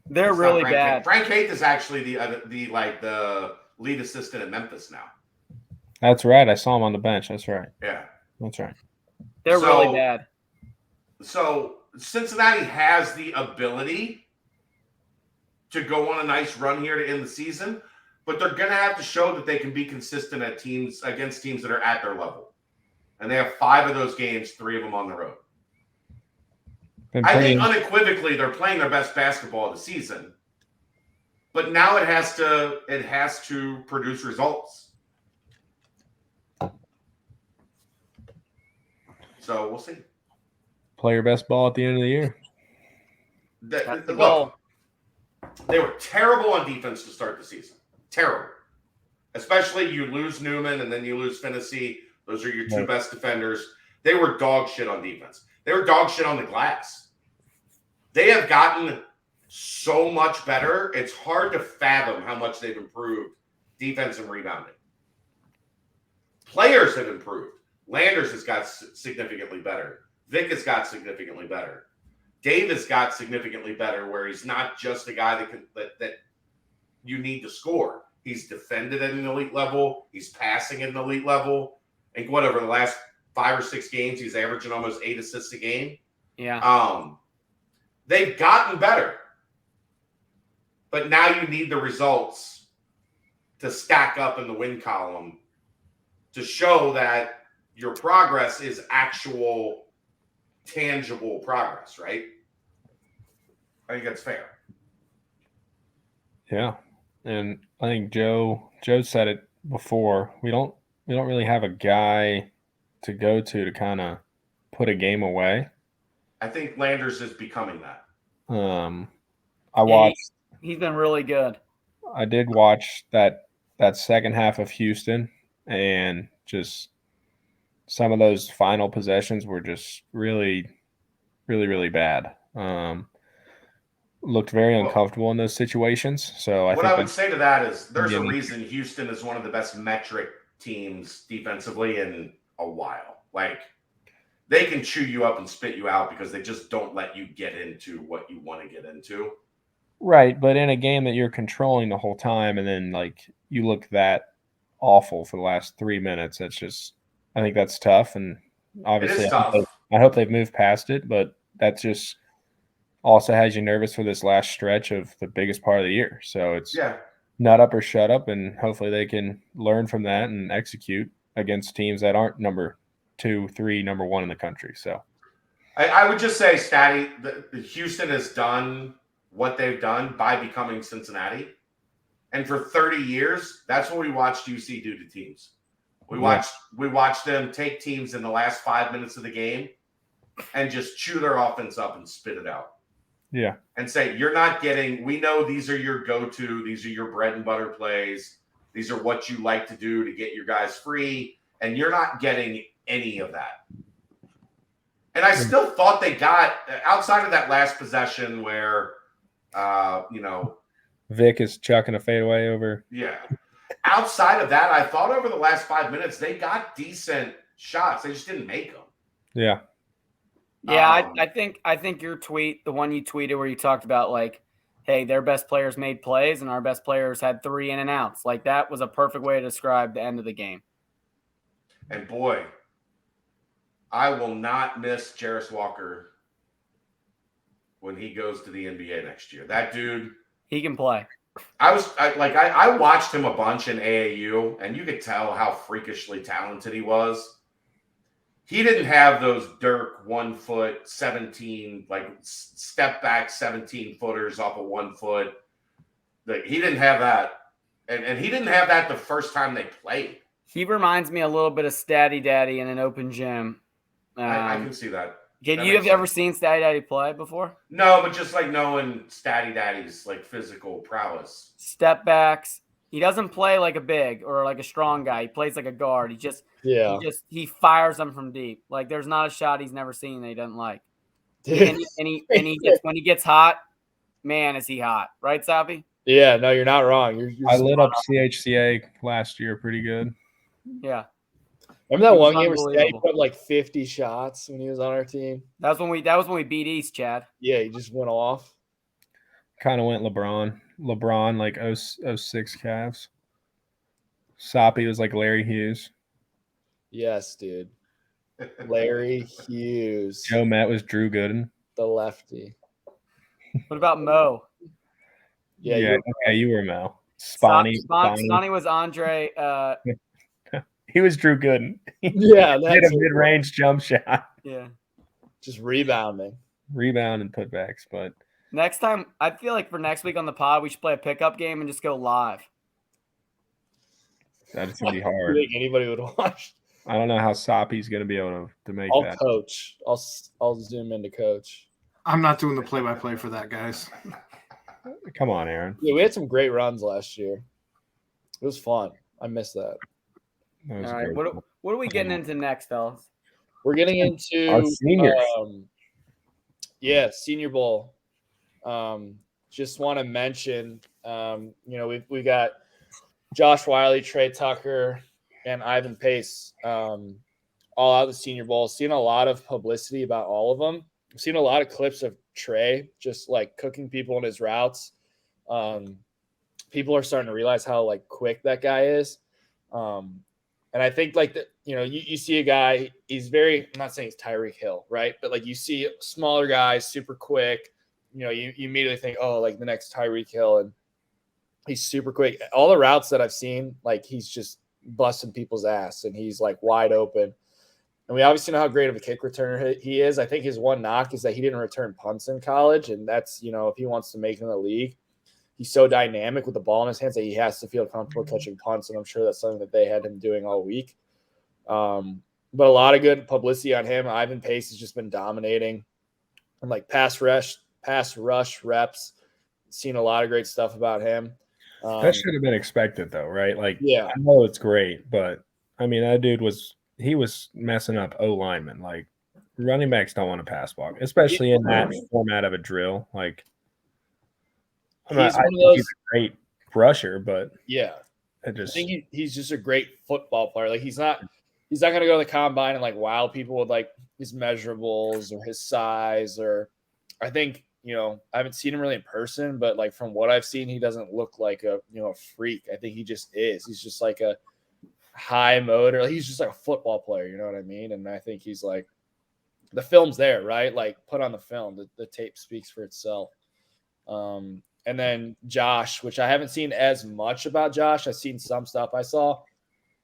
They're It's not really Frank bad. Haith. Frank Haith is actually the lead assistant at Memphis now. That's right. I saw him on the bench. That's right. Yeah. That's right. They're really bad. So Cincinnati has the ability to go on a nice run here to end the season, but they're going to have to show that they can be consistent against teams that are at their level. And they have 5 of those games, 3 of them on the road. I think unequivocally they're playing their best basketball of the season. But now it has to produce results. So we'll see. Play your best ball at the end of the year. That's the Look, goal. they were terrible on defense to start the season. Terrible. Especially you lose Newman and then you lose Finney. Those are your 2 best defenders. They were dog shit on defense. They were dog shit on the glass. They have gotten so much better. It's hard to fathom how much they've improved defense and rebounding. Players have improved. Landers has got significantly better. Vic has got significantly better. Dave has got significantly better, where he's not just a guy that you need to score. He's defended at an elite level. He's passing at an elite level. I think the last 5 or 6 games, he's averaging almost 8 assists a game. Yeah. They've gotten better. But now you need the results to stack up in the win column to show that your progress is actual, tangible progress, right? I think that's fair. Yeah. And I think Joe said it before. We don't really have a guy to go to kind of put a game away. I think Landers is becoming that. I watched. He's been really good. I did watch that second half of Houston, and just some of those final possessions were just really, really, really bad. Looked very uncomfortable in those situations. So what I would say to that is there's a reason Houston is one of the best metric teams defensively in a while. Like, they can chew you up and spit you out because they just don't let you get into what you want to get into. Right, but in a game that you're controlling the whole time, and then like you look that awful for the last 3 minutes, that's just, I think that's tough. And obviously, I hope they've moved past it, but that's just also has you nervous for this last stretch of the biggest part of the year. So it's nut up or shut up, and hopefully they can learn from that and execute against teams that aren't number 2, 3, number 1 in the country. So I would just say, Stady, Houston has done what they've done by becoming Cincinnati. And for 30 years, that's what we watched UC do to teams. We watched them take teams in the last 5 minutes of the game and just chew their offense up and spit it out. Yeah. And say, you're not getting, we know these are your go-to, these are your bread and butter plays. These are what you like to do to get your guys free. And you're not getting any of that. And I still thought they got, outside of that last possession where, Vic is chucking a fadeaway over. Yeah. Outside of that, I thought over the last 5 minutes, they got decent shots. They just didn't make them. Yeah. Yeah, I think your tweet, the one you tweeted where you talked about like, hey, their best players made plays and our best players had 3 in and outs. Like, that was a perfect way to describe the end of the game. And boy, I will not miss Jarris Walker when he goes to the NBA next year. That dude, he can play. I watched him a bunch in AAU, and you could tell how freakishly talented he was. He didn't have those Dirk 1 foot 17, like step back 17 footers off of 1 foot. He didn't have that. And he didn't have that the first time they played. He reminds me a little bit of Stady Daddy in an open gym. I can see that. Have ever seen Stady Daddy play before? No, but just like knowing Stady Daddy's like physical prowess. Step backs, He doesn't play like a big or like a strong guy. He plays like a guard. Yeah. He fires them from deep. Like there's not a shot he's never seen that he doesn't like. Dude. And he gets when he gets hot, man, is he hot, right, Sappy? Yeah, no, you're not wrong. You're I just lit up CHCA last year pretty good. Yeah. Remember that He was one game where Stady unbelievable. put up like 50 shots when he was on our team? That was when we beat East, Chad. Yeah, he just went off. Kind of went LeBron like 06 Cavs. Soppy was like Larry Hughes. Yes, dude. Larry Hughes, Joe Matt was Drew Gooden. the lefty. What about Mo? Yeah, okay, you were Mel. Spawny. Spawny was Andre. He was Drew Gooden. Yeah, He did that's a mid-range jump shot, Yeah. just rebounding. rebound, and putbacks. But Next time, I feel like for next week on the pod, we should play a pickup game and just go live. that's gonna be I hard. think anybody would watch. I don't know how Soppy's gonna be able to make I'll that. coach. I'll zoom into coach. I'm not doing the play-by-play for that, guys. Come on, Aaron. Yeah, we had some great runs last year. It was fun. I miss that. That was All right. great. What are we getting into next, fellas? We're getting into Our seniors. Senior Bowl. Just want to mention, we got Josh Wiley, Trey Tucker, and Ivan Pace all out of the Senior Bowl. Seen a lot of publicity about all of them. I've seen a lot of clips of Trey just like cooking people in his routes. People are starting to realize how like quick that guy is. And I think like you see a guy, he's I'm not saying he's Tyreek Hill, right? But like you see smaller guys, super quick. You immediately think, oh, like the next Tyreek Hill, and he's super quick. All the routes that I've seen, like he's just busting people's ass, and he's like wide open. And we obviously know how great of a kick returner he is. I think his one knock is that he didn't return punts in college, and that's if he wants to make it in the league, he's so dynamic with the ball in his hands that he has to feel comfortable catching punts, and I'm sure that's something that they had him doing all week. But a lot of good publicity on him. Ivan Pace has just been dominating, and like pass rush reps. Seen a lot of great stuff about him. That should have been expected, though, right? Like, Yeah. I know it's great, but I mean, that dude was messing up O linemen. Like, running backs don't want to pass block, especially in that format of a drill. Like, he's he's a great rusher, but yeah, I think he's just a great football player. Like, he's not going to go to the combine and like wow people with like his measurables or his size, or I think I haven't seen him really in person, but like from what I've seen, he doesn't look like a freak. I think he just is. He's just like a high motor. He's just like a football player. You know what I mean? And I think he's like the film's there, right? Like put on the film. The tape speaks for itself. And then Josh, which I haven't seen as much about Josh. I've seen some stuff. I saw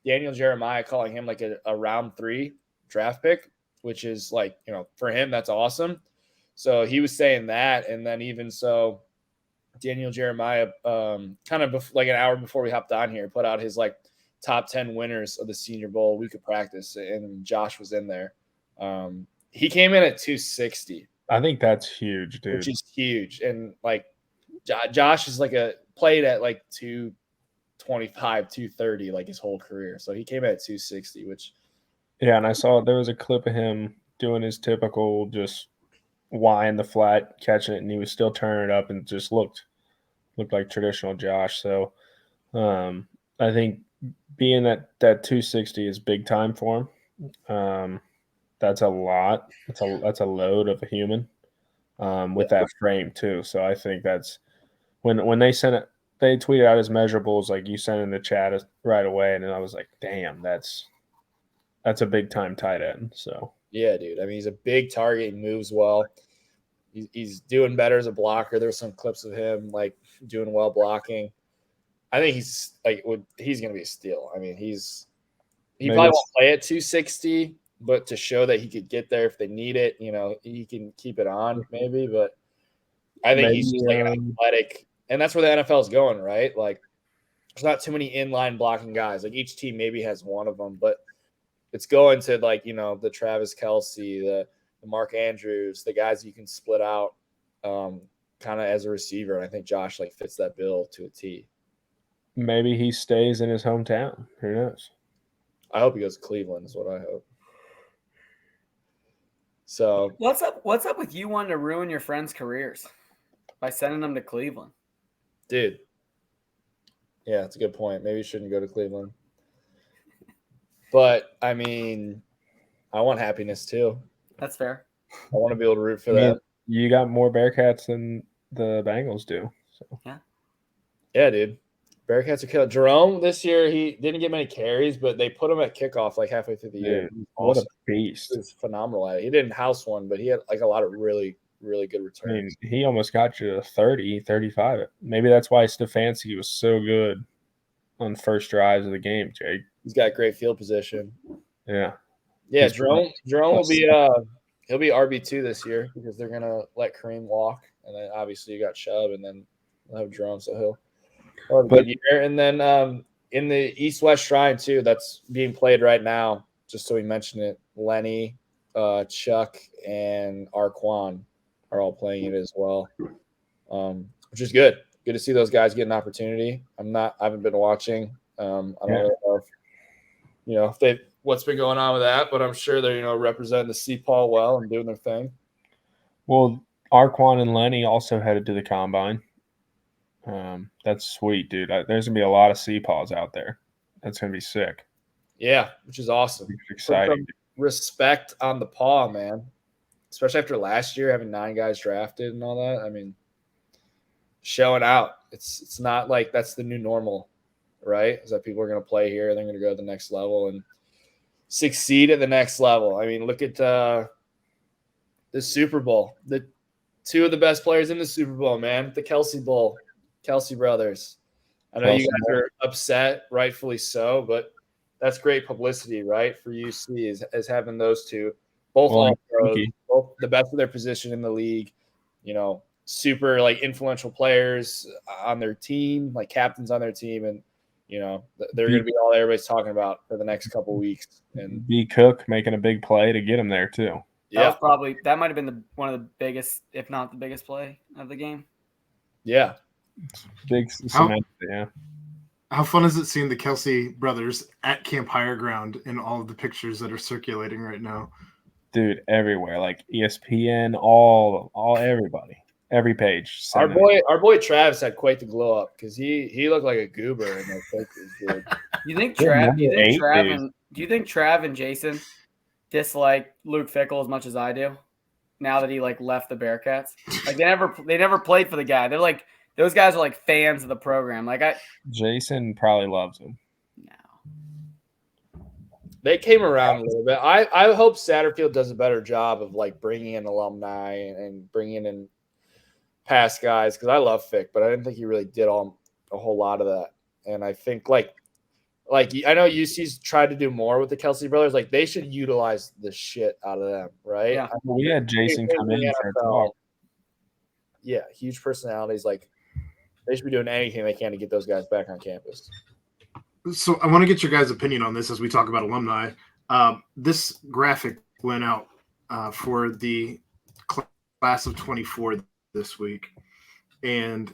Daniel Jeremiah calling him like a round 3 draft pick, which is like, for him, that's awesome. So he was saying that. And then even so, Daniel Jeremiah, kind of like an hour before we hopped on here, put out his like top 10 winners of the Senior Bowl week of practice. And Josh was in there. He came in at 260. I think that's huge, dude. Which is huge. And like Josh is played at like 225, 230, like his whole career. So he came in at 260, which. Yeah. And I saw there was a clip of him doing his typical just Y in the flat, catching it, and he was still turning it up and just looked like traditional Josh. So I think being at that 260 is big time for him. That's a lot. That's a load of a human with that frame too. So I think that's when they sent it, they tweeted out his measurables like you sent in the chat right away, and then I was like, damn, that's a big time tight end. So yeah, dude. I mean, he's a big target. He moves well. He's doing better as a blocker. There's some clips of him like doing well blocking. I think he's going to be a steal. I mean, he probably won't play at 260, but to show that he could get there if they need it, he can keep it on maybe. But I think he's just like an athletic, and that's where the NFL is going, right? Like, there's not too many inline blocking guys. Like each team maybe has one of them, but it's going to like the Travis Kelce, the Mark Andrews, the guys you can split out kind of as a receiver. And I think Josh like fits that bill to a T. maybe he stays in his hometown. Who knows? I hope he goes to Cleveland. Is what I hope. So What's up with you wanting to ruin your friends' careers by sending them to Cleveland? dude, yeah, it's a good point. Maybe you shouldn't go to Cleveland. But I mean, I want happiness too. That's fair. I want to be able to root for I mean, them. you got more Bearcats than the Bengals do. So Yeah, dude. Bearcats are killing. Jerome this year, he didn't get many carries, but they put him at kickoff like halfway through the year. dude, what a Awesome. beast! He was phenomenal at it. He didn't house one, but he had like a lot of really, really good I returns. mean, he almost got you to 30, 35. Maybe that's why Stefanski was so good on first drives of the game, Jake. He's got great field position. Yeah. Yeah, He's Jerome will be he'll be RB2 this year because they're gonna let Kareem walk, and then obviously you got Chubb, and then they'll have Jerome, so he'll have a good year. And then in the East-West Shrine too, that's being played right now. Just so we mentioned it, Lenny, Chuck, and Arquan are all playing it as well, which is good. Good to see those guys get an opportunity. I haven't been watching. I don't really know if what's been going on with that, but I'm sure they're representing the C Paul well and doing their thing. Well, Arquan and Lenny also headed to the combine. That's sweet, dude. There's gonna be a lot of C-Paws out there. That's gonna be sick. Yeah, which is awesome. It's exciting. Put some respect on the paw, man. Especially after last year having 9 guys drafted and all that. I mean, showing out. It's not like that's the new normal, right? Is that people are going to play here, they're going to go to the next level and succeed at the next level. I mean, look at the Super Bowl. The 2 of the best players in the Super Bowl, man. The Kelsey Bowl, Kelsey brothers. I know you guys are upset, rightfully so, but that's great publicity, right? For UC as having those 2, both all-pros, both the best of their position in the league. Super like influential players on their team, like captains on their team, and they're going to be all everybody's talking about for the next couple of weeks. And B. Cook making a big play to get him there too. Yeah, that might have been one of the biggest, if not the biggest play of the game. Yeah, big cement. Yeah. How fun is it seeing the Kelsey brothers at Camp Higher Ground in all of the pictures that are circulating right now? Dude, everywhere, like ESPN, all everybody, every page. Our boy Travis had quite the glow up because he looked like a goober in those pictures, dude. Do you think Trav and Jason dislike Luke Fickell as much as I do? Now that he left the Bearcats, they never played for the guy. They're like, those guys are like fans of the program. Jason probably loves him. No. They came around a little bit. I hope Satterfield does a better job of bringing in alumni and bringing in past guys because I love Fick, but I didn't think he really did a whole lot of that. And I think like I know UC's tried to do more with the Kelsey brothers. Like they should utilize the shit out of them, right? Yeah. We had Jason come in for a talk. Yeah, huge personalities. Like they should be doing anything they can to get those guys back on campus. So I want to get your guys' opinion on this as we talk about alumni. This graphic went out for the class of 24 this week, and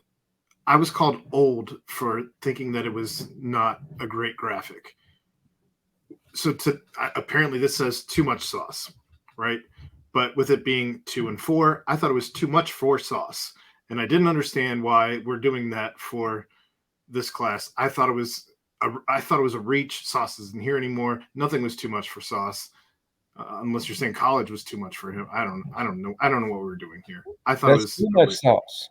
I was called old for thinking that it was not a great graphic. So apparently this says too much sauce, right? But with it being 2 and 4, I thought it was too much for sauce, and I didn't understand why we're doing that for this class. I thought it was a reach. Sauce isn't here anymore. Nothing was too much for Sauce, unless you're saying college was too much for him. I don't know. I don't know what we were doing here. I thought it was too much sauce.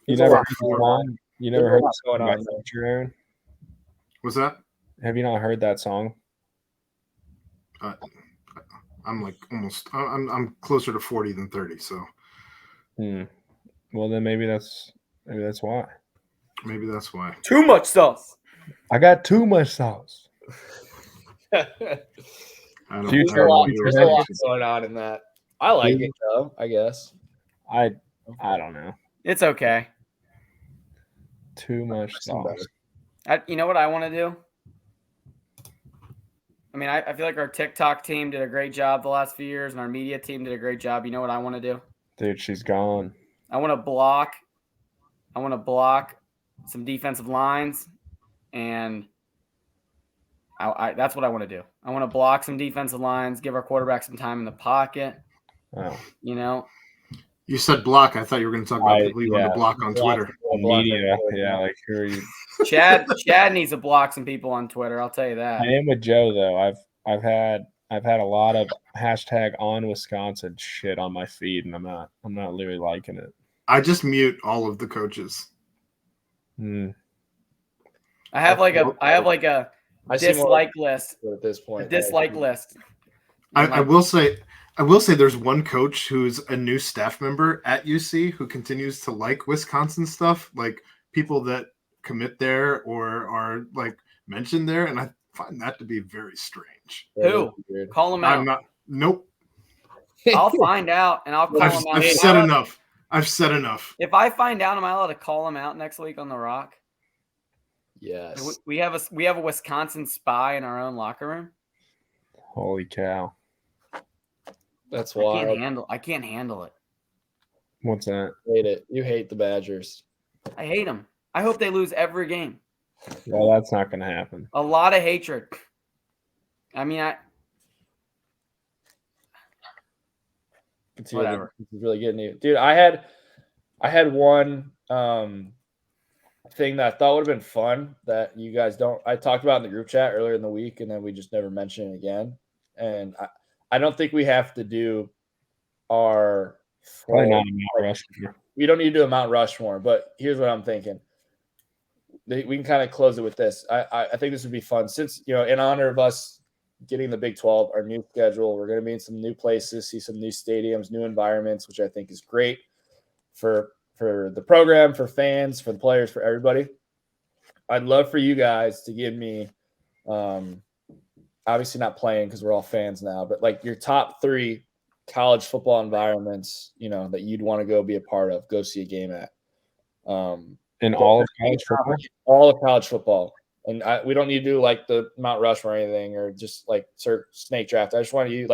You never heard that song by Future, Aaron? What's that? Have you not heard that song? I'm like almost. I'm closer to 40 than 30. So. Well, then maybe that's why. Maybe that's why. Too much sauce. I got too much sauce. There's a lot going on in that. I like it though, I guess. I don't know. It's okay. Too much sauce. You know what I want to do? I mean, I feel like our TikTok team did a great job the last few years, and our media team did a great job. You know what I want to do? Dude, she's gone. I want to block some defensive lines, and that's what I want to do. I want to block some defensive lines, give our quarterback some time in the pocket. Oh. You know, You said block. I thought you were going to talk about people you want to block on Twitter. Media, yeah, like who are you? Chad needs to block some people on Twitter. I'll tell you that. I am with Joe though. I've had a lot of hashtag on Wisconsin shit on my feed, and I'm not really liking it. I just mute all of the coaches. Mm. I have like a dislike list at this point. A dislike list. I will say there's one coach who's a new staff member at UC who continues to like Wisconsin stuff, like people that commit there or are like mentioned there, and I find that to be very strange. Who? Call him out. I'm not. Nope. I'll find out and I'll call him out. I've said enough. If I find out, am I allowed to call him out next week on the Rock? Yes. We have a Wisconsin spy in our own locker room. Holy cow. That's wild. I can't handle it. What's that? Hate it. You hate the Badgers. I hate them. I hope they lose every game. Well, that's not going to happen. A lot of hatred. I mean, whatever. It's really getting you, dude. I had one thing that I thought would have been fun that you guys don't. I talked about in the group chat earlier in the week, and then we just never mentioned it again. And I don't think we have to do our. Probably not a Mount Rushmore. We don't need to do a Mount Rushmore, but here's what I'm thinking. We can kind of close it with this. I think this would be fun since, in honor of us getting the Big 12, our new schedule, we're going to be in some new places, see some new stadiums, new environments, which I think is great for the program, for fans, for the players, for everybody. I'd love for you guys to give me, obviously not playing because we're all fans now, but like your top 3 college football environments, that you'd want to go be a part of, go see a game at. In all of college football? All of college football. And we don't need to do like the Mount Rushmore or anything or just like snake draft. I just want you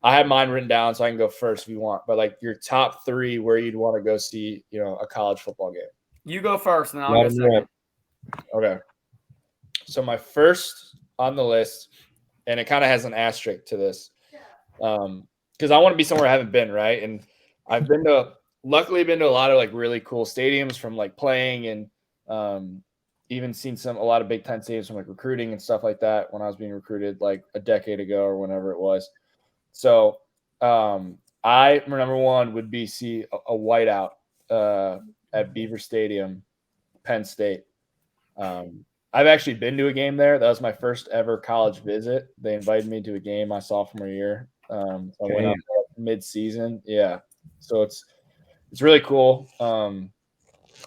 I have mine written down so I can go first if you want. But like your top 3 where you'd want to go see, a college football game. You go first and I'll go second. Okay. So my first on the list, and it kind of has an asterisk to this, because I want to be somewhere I haven't been, right? And I've luckily been to a lot of like really cool stadiums from like playing and even seen a lot of Big Ten stadiums from like recruiting and stuff like that when I was being recruited like a decade ago or whenever it was. So my number one would be see a whiteout at Beaver Stadium, Penn State. I've actually been to a game there. That was my first ever college visit. They invited me to a game my sophomore year. I went up mid-season. Yeah. So it's really cool.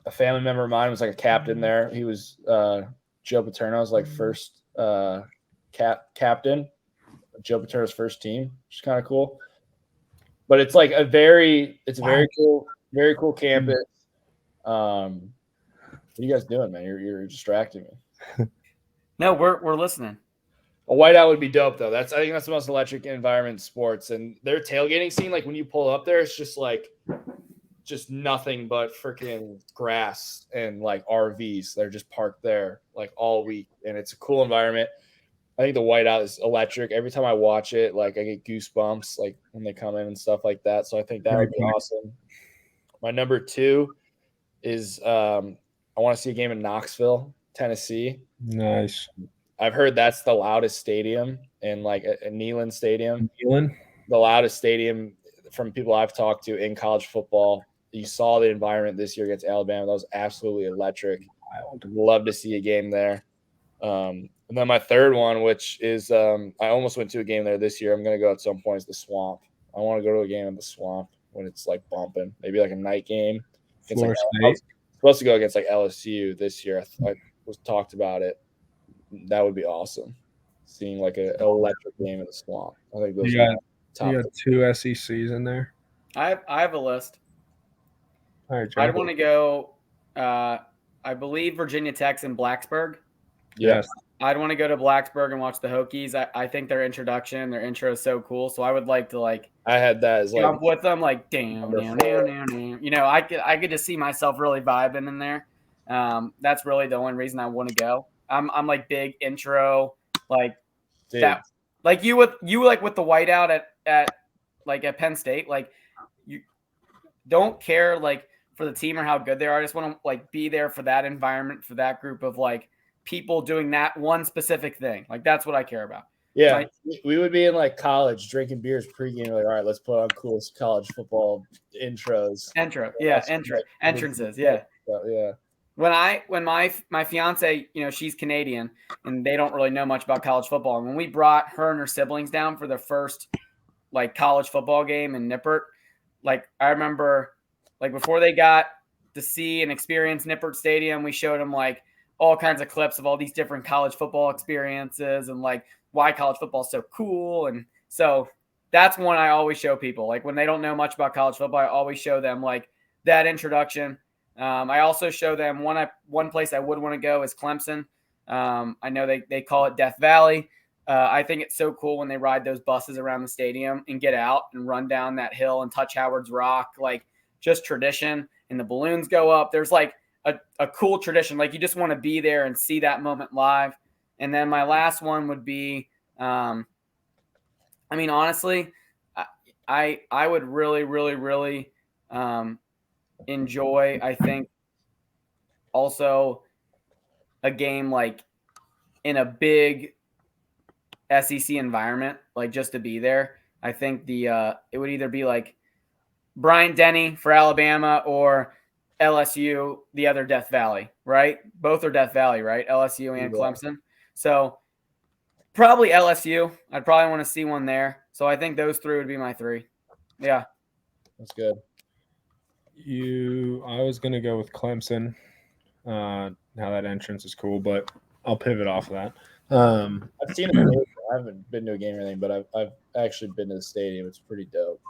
A family member of mine was like a captain there. He was Joe Paterno's like first captain, Joe Paterno's first team, which is kind of cool. But it's like very cool campus. What are you guys doing, man? You're distracting me. No, we're listening. A whiteout would be dope, though. I think that's the most electric environment in sports. And their tailgating scene, like when you pull up there, it's just nothing but freaking grass and like RVs. They're just parked there like all week, and it's a cool environment. I think the whiteout is electric. Every time I watch it, like I get goosebumps, like when they come in and stuff like that. So I think that would be awesome. My number 2 is I want to see a game in Knoxville, Tennessee. Nice. I've heard that's the loudest stadium in like a Neyland Stadium. Neyland? The loudest stadium from people I've talked to in college football. You saw the environment this year against Alabama. That was absolutely electric. I would love to see a game there. And then my third one, which is I almost went to a game there this year. I'm going to go at some point, is the Swamp. I want to go to a game in the Swamp when it's like bumping. Maybe like a night game. Florida State. I was supposed to go against like LSU this year. I was talked about it. That would be awesome. Seeing like an electric game in the Swamp. I think those you got 2 SECs in there. I have a list. All right, John. I'd want to go. I believe Virginia Tech's in Blacksburg. Yes. I'd want to go to Blacksburg and watch the Hokies. I think their intro is so cool. So I would like to I had that as jump with them like damn. I could just see myself really vibing in there. That's really the only reason I want to go. I'm like big intro, like Dude, that, like you with the whiteout at Penn State. Like you don't care like for the team or how good they are. I just want to like be there for that environment, for that group of like people doing that one specific thing. Like that's what I care about. yeah, we would be in like college drinking beers pregame. Like, all right, let's put on cool college football intros. Entrances, yeah. Yeah. When my fiance, she's Canadian and they don't really know much about college football. And when we brought her and her siblings down for their first like college football game in Nippert, like I remember like before they got to see and experience Nippert Stadium, we showed them like all kinds of clips of all these different college football experiences and like why college football is so cool. And so that's one I always show people. Like when they don't know much about college football, I always show them like that introduction. I also show them one place I would want to go is Clemson. I know they call it Death Valley. I think it's so cool when they ride those buses around the stadium and get out and run down that hill and touch Howard's Rock, like just tradition. And the balloons go up. There's like a cool tradition. Like you just want to be there and see that moment live. And then my last one would be, honestly, I would really, really, really enjoy, I think, also a game like in a big SEC environment, like just to be there. I think it would either be like Bryant Denny for Alabama or LSU, the other Death Valley, right? Both are Death Valley, right? LSU and Clemson. So probably LSU. I'd probably want to see one there. So I think those three would be my three. Yeah. That's good. I was going to go with Clemson. Now that entrance is cool, but I'll pivot off of that. I've seen it. I haven't been to a game or anything, but I've actually been to the stadium. It's pretty dope.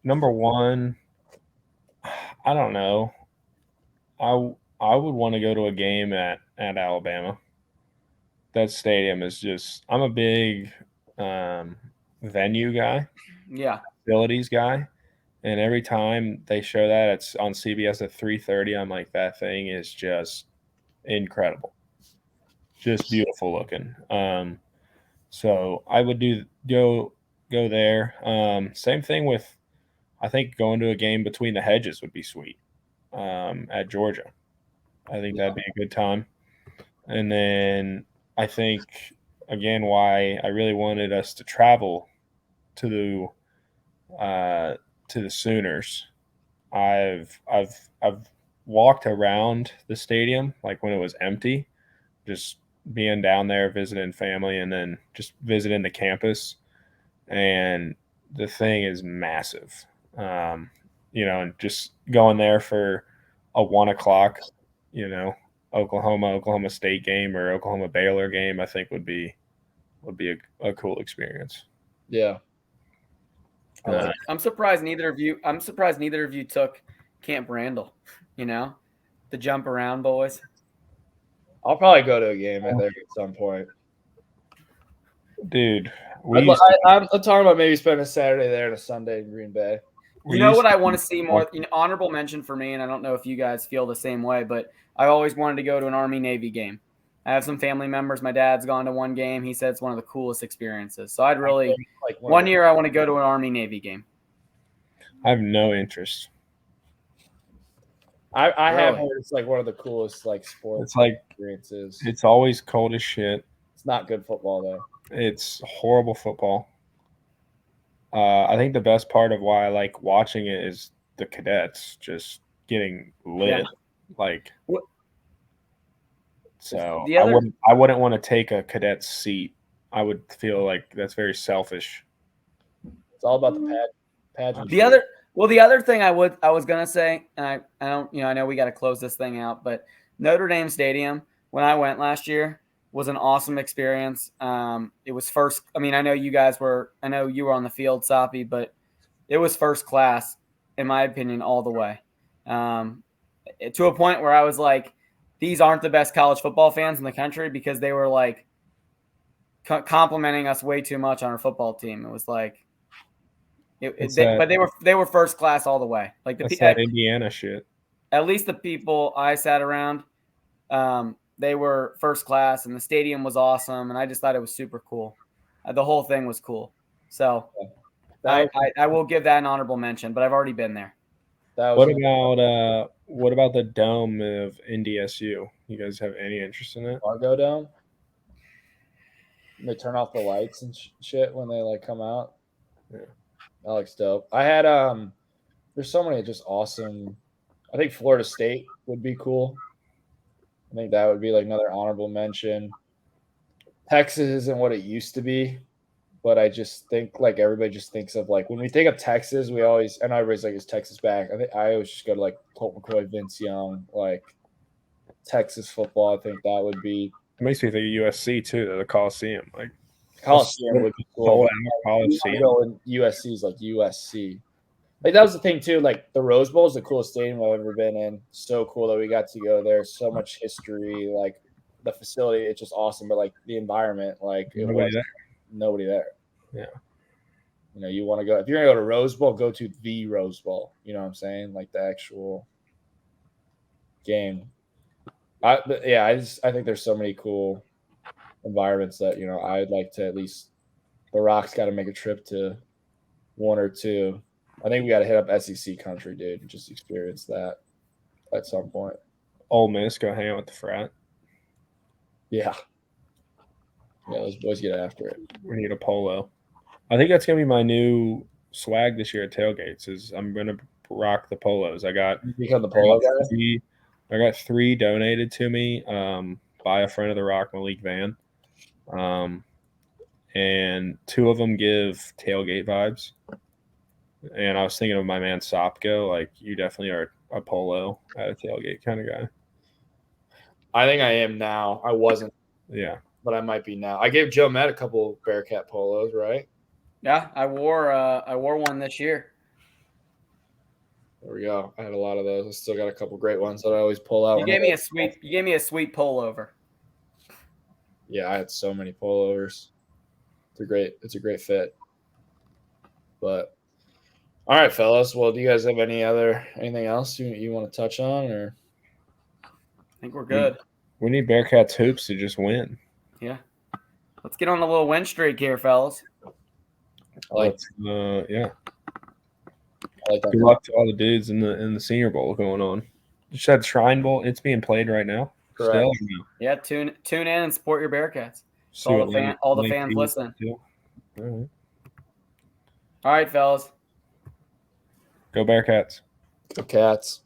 Number one, I don't know. I would want to go to a game at Alabama. That stadium is just. I'm a big venue guy. Yeah. Facilities guy, and every time they show that it's on CBS at 3:30, I'm like, that thing is just incredible, just beautiful looking. So I would go there. Same thing with, I think going to a game between the hedges would be sweet. At Georgia, I think that'd be a good time. And then I think again why I really wanted us to travel to the Sooners. I've walked around the stadium like when it was empty, just being down there visiting family and then just visiting the campus, and the thing is massive. And just going there for a 1 o'clock, Oklahoma State game or Oklahoma Baylor game, I think would be a cool experience. Yeah. I'm surprised neither of you took Camp Randall, the jump around boys. I'll probably go to a game there at some point. Dude, I'm talking about maybe spending a Saturday there and a Sunday in Green Bay. You know what I want to see more? Honorable mention for me, and I don't know if you guys feel the same way, but I always wanted to go to an Army-Navy game. I have some family members. My dad's gone to one game. He said it's one of the coolest experiences. So I'd really – one year I want to go to an Army-Navy game. I have no interest. I have heard it's like one of the coolest like sports experiences. It's always cold as shit. It's not good football though. It's horrible football. I think the best part of why I like watching it is the cadets just getting lit. So I wouldn't want to take a cadet's seat. I would feel like that's very selfish. It's all about the pageant. The other thing I was gonna say, and I don't, I know we got to close this thing out, but Notre Dame Stadium when I went last year was an awesome experience. It was first. I know you were on the field, Soppy, but it was first class in my opinion all the way. To a point where I was like, these aren't the best college football fans in the country because they were like complimenting us way too much on our football team. It was like. But they were first class all the way. Like that Indiana shit. At least the people I sat around They were first class, and the stadium was awesome, and I just thought it was super cool. The whole thing was cool. So I will give that an honorable mention, but I've already been there. What about the dome of NDSU? You guys have any interest in it? Argo Dome? They turn off the lights and shit when they like come out. Yeah. That looks dope. I had there's so many just awesome. I think Florida State would be cool. I think that would be like another honorable mention. Texas isn't what it used to be, but I just think like everybody just thinks of like when we think of Texas, we always and everybody's like, is Texas back? I think I always just go to like Colt McCoy, Vince Young, like Texas football. I think that would be It makes me think of USC too, the Coliseum. Like Coliseum would be cool. Sold out You Coliseum. go in USC's like USC. Like that was the thing too. Like the Rose Bowl is the coolest stadium I've ever been in. So cool that we got to go there. So much history. Like the facility, it's just awesome. But like the environment, like it was nobody there. Yeah. You know, you want to go if you're gonna go to Rose Bowl, go to the Rose Bowl. You know what I'm saying? Like the actual game. I think there's so many cool environments that I'd like to at least. The Rock's got to make a trip to one or two. I think we got to hit up SEC country, dude, and just experience that at some point. Ole Miss, go hang out with the frat. Yeah, those boys get after it. We need a polo. I think that's gonna be my new swag this year at tailgates. Is I'm gonna rock the polos. I got become the polo guy. I got 3 donated to me by a friend of the Rock, Malik Van, and 2 of them give tailgate vibes. And I was thinking of my man Sopko. Like, you definitely are a polo at a tailgate kind of guy. I think I am now. I wasn't. Yeah. But I might be now. I gave Joe Matt a couple Bearcat polos, right? Yeah, I wore one this year. There we go. I had a lot of those. I still got a couple great ones that I always pull out. You gave me a sweet pullover. Yeah, I had so many pullovers. It's a great fit. But all right, fellas. Well, do you guys have anything else you want to touch on, or? I think we're good. We need Bearcats hoops to just win. Yeah. Let's get on a little win streak here, fellas. Yeah. I like that. Good luck to all the dudes in the Senior Bowl going on. You said Shrine Bowl. It's being played right now. Correct. Still? Yeah, tune in and support your Bearcats. All the fans listening. All right, fellas. Go Bearcats. Go Cats.